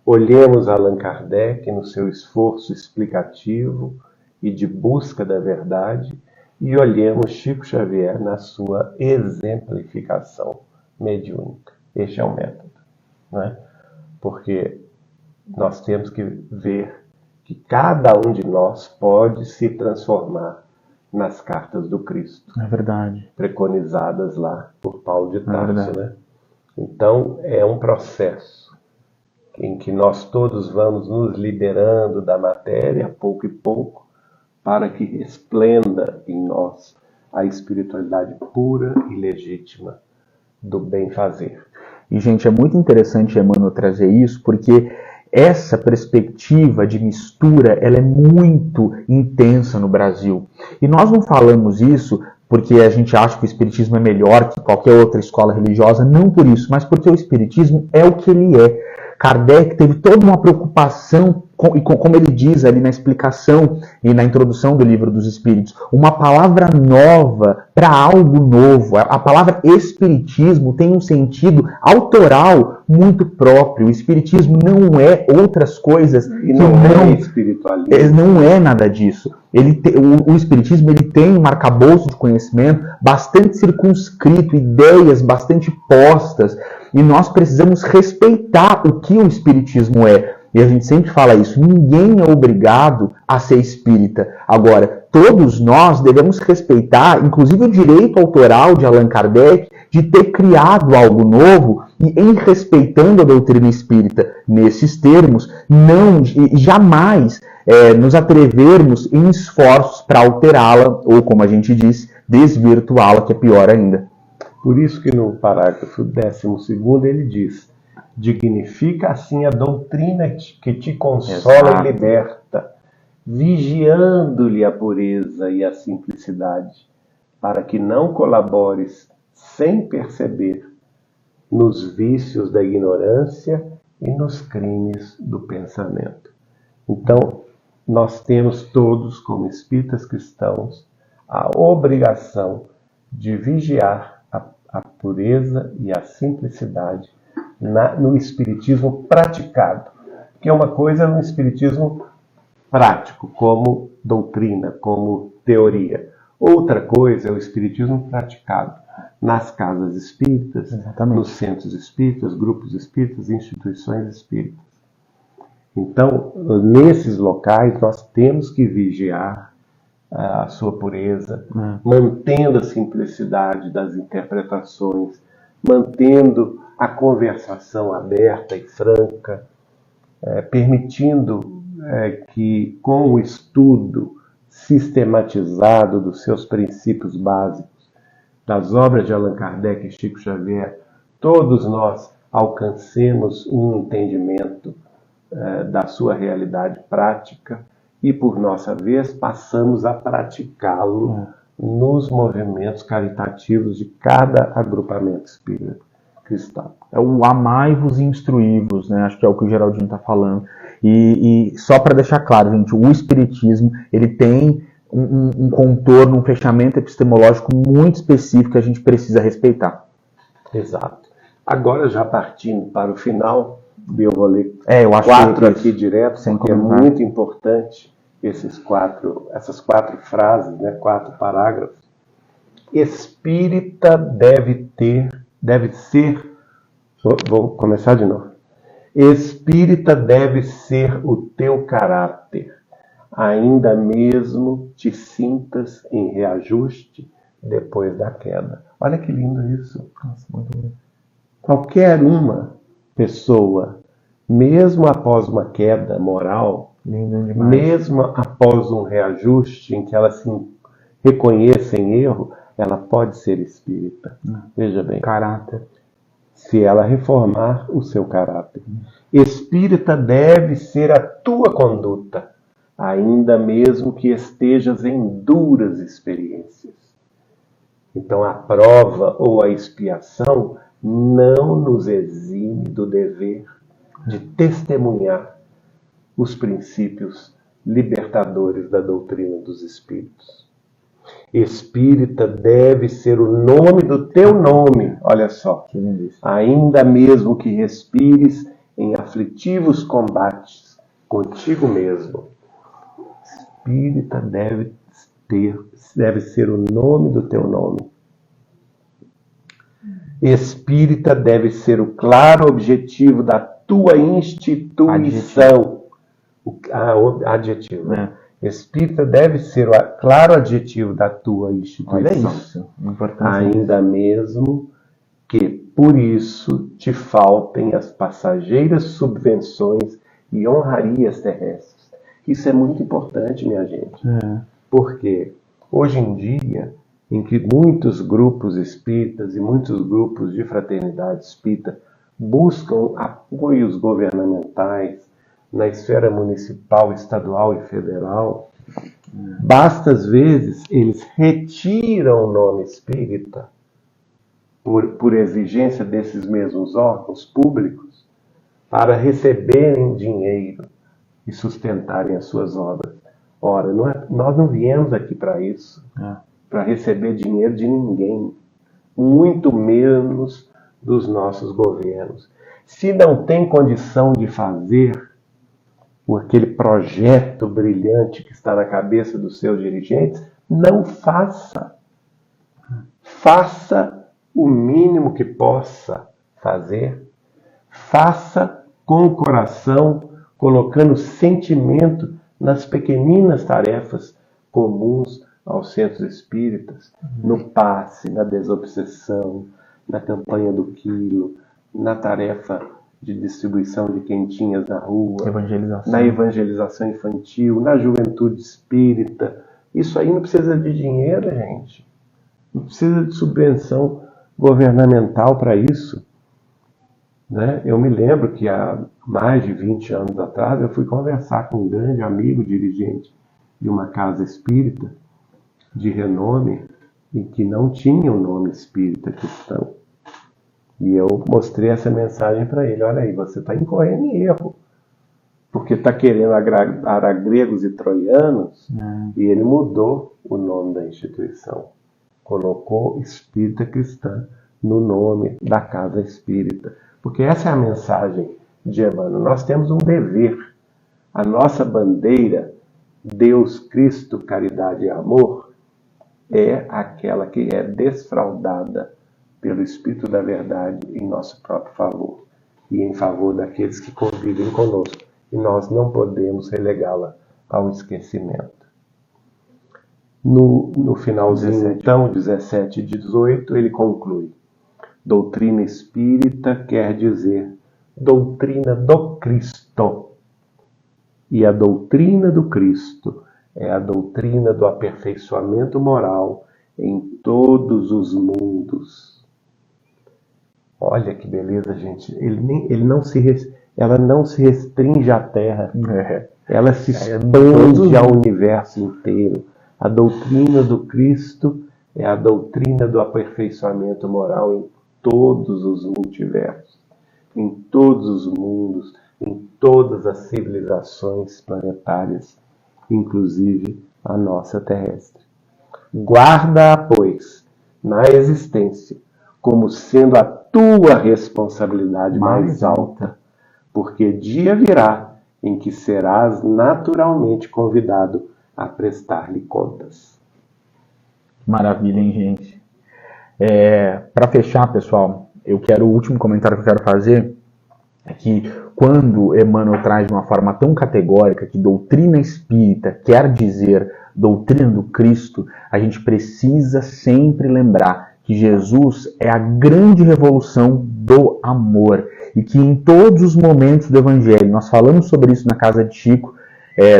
olhemos Allan Kardec no seu esforço explicativo e de busca da verdade, e olhemos Chico Xavier na sua exemplificação mediúnica. Este é o método, não é? Porque nós temos que ver que cada um de nós pode se transformar nas cartas do Cristo. É verdade. Preconizadas lá por Paulo de Tarso, né? Então, é um processo em que nós todos vamos nos liberando da matéria, pouco e pouco, para que resplenda em nós a espiritualidade pura e legítima do bem-fazer. E, gente, é muito interessante, Emmanuel, trazer isso, porque essa perspectiva de mistura, ela é muito intensa no Brasil. E nós não falamos isso porque a gente acha que o Espiritismo é melhor que qualquer outra escola religiosa, não por isso, mas porque o Espiritismo é o que ele é. Kardec teve toda uma preocupação, e como ele diz ali na explicação e na introdução do Livro dos Espíritos, uma palavra nova para algo novo. A palavra espiritismo tem um sentido autoral muito próprio. O espiritismo não é outras coisas e não é espiritualismo. Não é nada disso. O espiritismo ele tem um arcabouço de conhecimento bastante circunscrito, ideias bastante postas, e nós precisamos respeitar o que o espiritismo é. E a gente sempre fala isso, ninguém é obrigado a ser espírita. Agora, todos nós devemos respeitar, inclusive o direito autoral de Allan Kardec, de ter criado algo novo, e em respeitando a doutrina espírita nesses termos, jamais nos atrevermos em esforços para alterá-la, ou como a gente diz, desvirtuá-la, que é pior ainda. Por isso que no parágrafo 12º ele diz: dignifica assim a doutrina que te consola e liberta, vigiando-lhe a pureza e a simplicidade, para que não colabores sem perceber nos vícios da ignorância e nos crimes do pensamento. Então, nós temos todos, como espíritas cristãos, a obrigação de vigiar a pureza e a simplicidade no espiritismo praticado, que é uma coisa no espiritismo prático, como doutrina, como teoria. Outra coisa é o espiritismo praticado nas casas espíritas, Exatamente. nos centros espíritas, grupos espíritas, instituições espíritas. Então, nesses locais, nós temos que vigiar a sua pureza, mantendo a simplicidade das interpretações, mantendo a conversação aberta e franca, permitindo que, com o estudo sistematizado dos seus princípios básicos, das obras de Allan Kardec e Chico Xavier, todos nós alcancemos um entendimento da sua realidade prática e, por nossa vez, passamos a praticá-lo nos movimentos caritativos de cada agrupamento espírita cristão. É o amai-vos e instruí-vos, né? Acho que é o que o Geraldinho está falando. E só para deixar claro, gente, o espiritismo ele tem um contorno, um fechamento epistemológico muito específico que a gente precisa respeitar. Exato. Agora, já partindo para o final, eu vou ler eu acho 4 aqui direto, porque comentar. É muito importante essas quatro frases, 4 parágrafos. Espírita deve ser, vou começar de novo. Espírita deve ser o teu caráter, ainda mesmo te sintas em reajuste depois da queda. Olha que lindo isso. Nossa, muito lindo. Qualquer uma pessoa, mesmo após uma queda moral, mesmo após um reajuste em que ela se reconheça em erro, ela pode ser espírita. Veja bem. Caráter. Se ela reformar o seu caráter. Espírita deve ser a tua conduta, ainda mesmo que estejas em duras experiências. Então a prova ou a expiação não nos exime do dever de testemunhar os princípios libertadores da doutrina dos espíritos. Espírita deve ser o nome do teu nome, olha só, ainda mesmo que respires em aflitivos combates contigo mesmo. Espírita deve ser o nome do teu nome. Espírita deve ser o claro objetivo da tua instituição. Adjetivo. Espírita deve ser o claro adjetivo da tua instituição. Olha isso. Ainda mesmo que, por isso, te faltem as passageiras subvenções e honrarias terrestres. Isso é muito importante, minha gente. Porque hoje em dia, em que muitos grupos espíritas e muitos grupos de fraternidade espírita buscam apoios governamentais na esfera municipal, estadual e federal, basta às vezes eles retiram o nome espírita por exigência desses mesmos órgãos públicos para receberem dinheiro e sustentarem as suas obras. Ora, nós não viemos aqui para isso, para receber dinheiro de ninguém, muito menos dos nossos governos. Se não tem condição de fazer aquele projeto brilhante que está na cabeça dos seus dirigentes, não faça. Faça o mínimo que possa fazer. Faça com o coração, colocando sentimento nas pequeninas tarefas comuns aos centros espíritas, no passe, na desobsessão, na campanha do quilo, na tarefa de distribuição de quentinhas na rua, na evangelização infantil, na juventude espírita. Isso aí não precisa de dinheiro, gente. Não precisa de subvenção governamental para isso. Eu me lembro que há mais de 20 anos atrás eu fui conversar com um grande amigo dirigente de uma casa espírita de renome, e que não tinha o nome espírita cristão. E eu mostrei essa mensagem para ele. Olha aí, você está incorrendo em erro, porque está querendo agradar gregos e troianos, e ele mudou o nome da instituição. Colocou Espírita Cristã no nome da Casa Espírita. Porque essa é a mensagem de Emmanuel. Nós temos um dever. A nossa bandeira, Deus, Cristo, Caridade e Amor, é aquela que é desfraldada pelo Espírito da Verdade em nosso próprio favor e em favor daqueles que convivem conosco. E nós não podemos relegá-la ao esquecimento. No finalzinho, então, 17 e 18, ele conclui: doutrina espírita quer dizer doutrina do Cristo. E a doutrina do Cristo é a doutrina do aperfeiçoamento moral em todos os mundos. Olha que beleza, gente. Ela não se restringe à Terra. Ela se expande ao universo inteiro. A doutrina do Cristo é a doutrina do aperfeiçoamento moral em todos os multiversos, em todos os mundos, em todas as civilizações planetárias, inclusive a nossa terrestre. Guarda-a, pois, na existência, como sendo a tua responsabilidade mais alta, porque dia virá em que serás naturalmente convidado a prestar-lhe contas. Maravilha, hein, gente? Para fechar, pessoal, o último comentário que eu quero fazer é que quando Emmanuel traz de uma forma tão categórica que doutrina espírita quer dizer doutrina do Cristo, a gente precisa sempre lembrar que Jesus é a grande revolução do amor e que em todos os momentos do Evangelho, nós falamos sobre isso na casa de Chico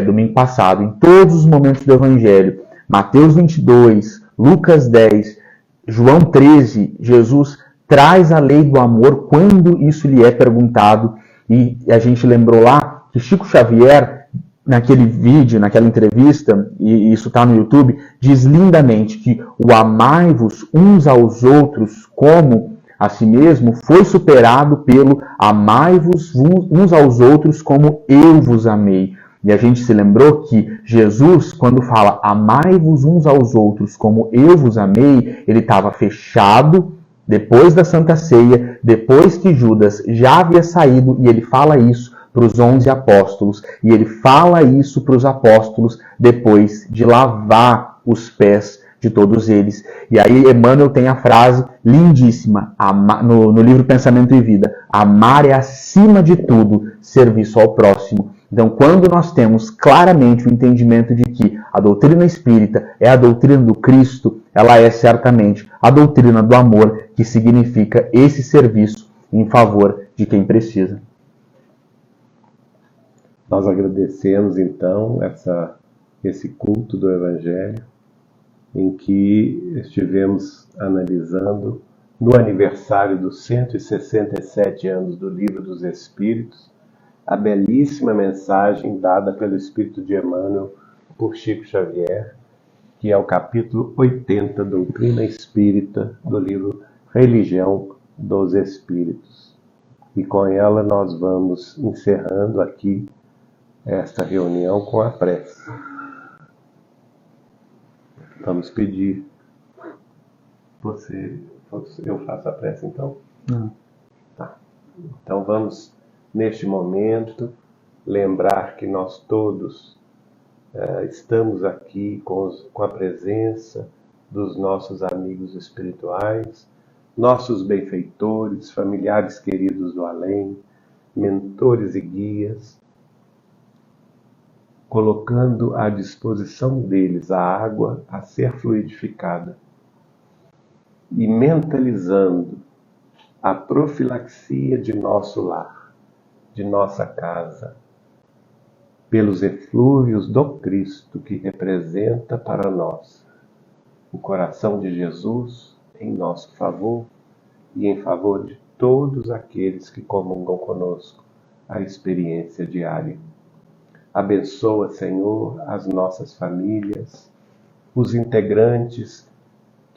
domingo passado, em todos os momentos do Evangelho, Mateus 22, Lucas 10, João 13, Jesus traz a lei do amor quando isso lhe é perguntado. E a gente lembrou lá que Chico Xavier, naquele vídeo, naquela entrevista, e isso está no YouTube, diz lindamente que o amai-vos uns aos outros como a si mesmo foi superado pelo amai-vos uns aos outros como eu vos amei. E a gente se lembrou que Jesus, quando fala amai-vos uns aos outros como eu vos amei, ele estava fechado depois da Santa Ceia, depois que Judas já havia saído, e ele fala isso para os 11 apóstolos, e ele fala isso para os apóstolos depois de lavar os pés de todos eles. E aí Emmanuel tem a frase lindíssima no livro Pensamento e Vida: amar é acima de tudo serviço ao próximo. Então, quando nós temos claramente o entendimento de que a doutrina espírita é a doutrina do Cristo, ela é certamente a doutrina do amor, que significa esse serviço em favor de quem precisa. Nós agradecemos, então, esse culto do Evangelho, em que estivemos analisando, no aniversário dos 167 anos do Livro dos Espíritos, a belíssima mensagem dada pelo Espírito de Emmanuel por Chico Xavier, que é o capítulo 80, Doutrina Espírita, do livro Religião dos Espíritos. E com ela nós vamos encerrando aqui esta reunião com a prece. Vamos pedir. Eu faço a prece então? Não. Tá. Então vamos, neste momento, lembrar que nós todos estamos aqui com a presença dos nossos amigos espirituais, nossos benfeitores, familiares queridos do além, mentores e guias, colocando à disposição deles a água a ser fluidificada e mentalizando a profilaxia de nosso lar, de nossa casa, pelos eflúvios do Cristo que representa para nós o coração de Jesus em nosso favor e em favor de todos aqueles que comungam conosco a experiência diária. Abençoa, Senhor, as nossas famílias, os integrantes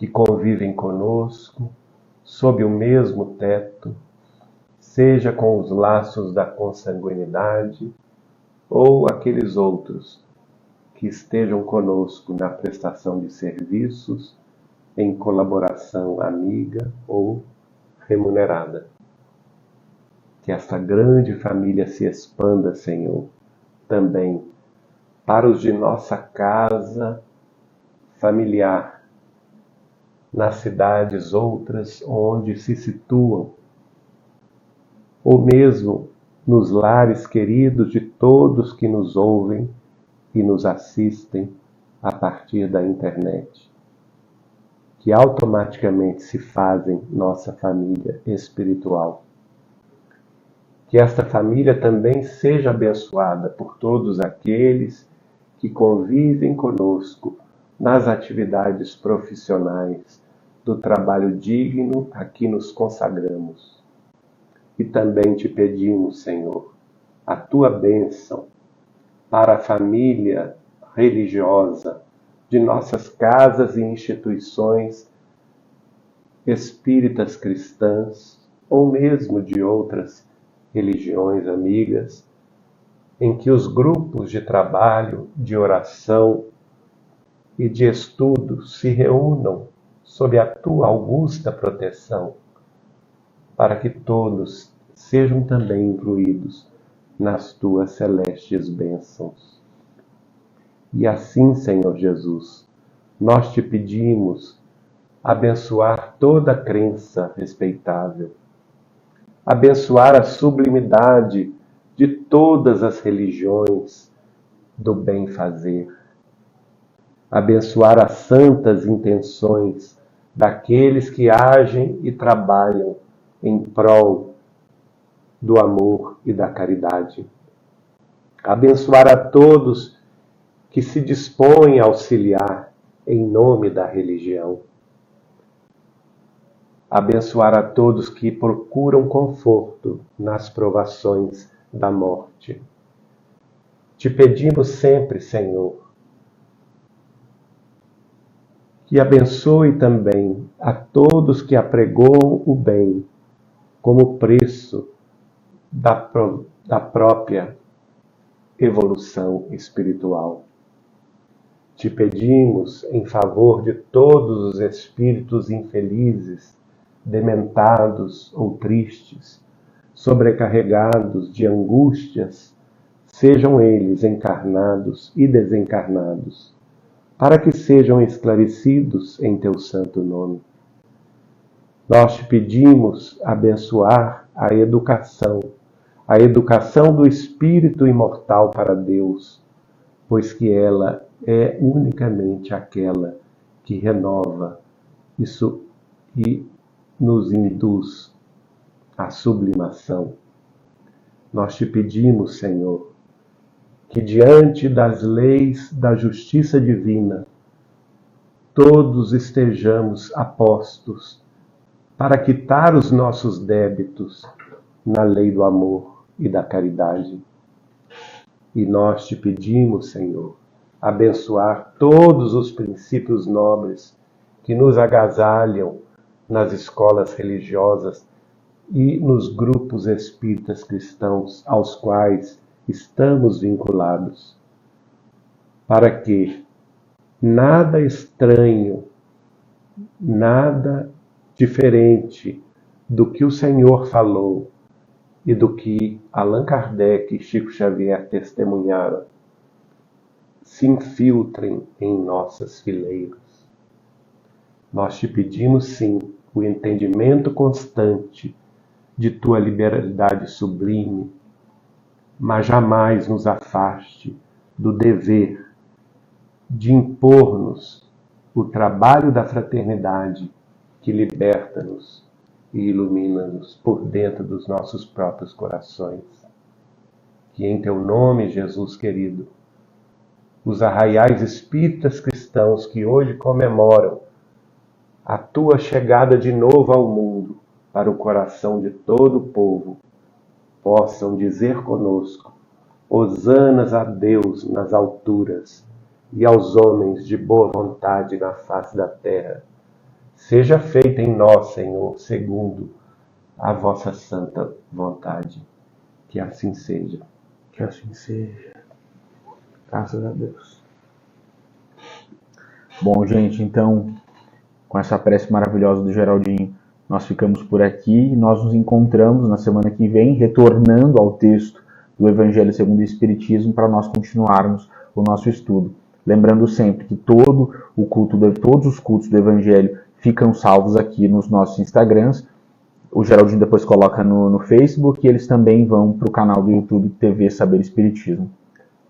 que convivem conosco, sob o mesmo teto, seja com os laços da consanguinidade ou aqueles outros que estejam conosco na prestação de serviços, em colaboração amiga ou remunerada. Que esta grande família se expanda, Senhor, também para os de nossa casa familiar, nas cidades outras onde se situam, ou mesmo nos lares queridos de todos que nos ouvem e nos assistem a partir da internet, que automaticamente se fazem nossa família espiritual. Que esta família também seja abençoada por todos aqueles que convivem conosco nas atividades profissionais do trabalho digno a que nos consagramos. E também te pedimos, Senhor, a tua bênção para a família religiosa de nossas casas e instituições espíritas cristãs, ou mesmo de outras religiões amigas, em que os grupos de trabalho, de oração e de estudo se reúnam sob a tua augusta proteção, para que todos sejam também incluídos nas tuas celestes bênçãos. E assim, Senhor Jesus, nós te pedimos abençoar toda crença respeitável, abençoar a sublimidade de todas as religiões do bem-fazer, abençoar as santas intenções daqueles que agem e trabalham em prol do amor e da caridade, abençoar a todos que se dispõem a auxiliar em nome da religião, abençoar a todos que procuram conforto nas provações da morte. Te pedimos sempre, Senhor, que abençoe também a todos que apregoam o bem como preço da própria evolução espiritual. Te pedimos em favor de todos os espíritos infelizes, dementados ou tristes, sobrecarregados de angústias, sejam eles encarnados e desencarnados, para que sejam esclarecidos em teu santo nome. Nós te pedimos abençoar a educação do espírito imortal para Deus, pois que ela é unicamente aquela que renova isso e nos induz à sublimação. Nós te pedimos, Senhor, que diante das leis da justiça divina, todos estejamos apostos para quitar os nossos débitos na lei do amor e da caridade. E nós te pedimos, Senhor, abençoar todos os princípios nobres que nos agasalham nas escolas religiosas e nos grupos espíritas cristãos aos quais estamos vinculados, para que nada estranho, nada diferente do que o Senhor falou e do que Allan Kardec e Chico Xavier testemunharam se infiltrem em nossas fileiras. Nós te pedimos, sim, o entendimento constante de tua liberalidade sublime, mas jamais nos afaste do dever de impor-nos o trabalho da fraternidade que liberta-nos e ilumina-nos por dentro dos nossos próprios corações. Que em teu nome, Jesus querido, os arraiais espíritas cristãos que hoje comemoram a tua chegada de novo ao mundo, para o coração de todo o povo, possam dizer conosco: Hosanas a Deus nas alturas e aos homens de boa vontade na face da terra. Seja feita em nós, Senhor, segundo a vossa santa vontade. Que assim seja. Que assim seja. Graças a Deus. Bom, gente, então, com essa prece maravilhosa do Geraldinho, nós ficamos por aqui e nós nos encontramos na semana que vem, retornando ao texto do Evangelho segundo o Espiritismo, para nós continuarmos o nosso estudo. Lembrando sempre que todos os cultos do Evangelho ficam salvos aqui nos nossos Instagrams. O Geraldinho depois coloca no Facebook e eles também vão para o canal do YouTube TV Saber Espiritismo.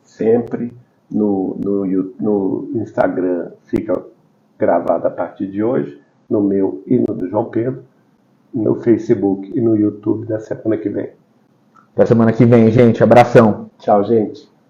Sempre no Instagram fica gravado a partir de hoje, no meu e no do João Pedro, no Facebook e no YouTube da semana que vem. Até semana que vem, gente. Abração. Tchau, gente.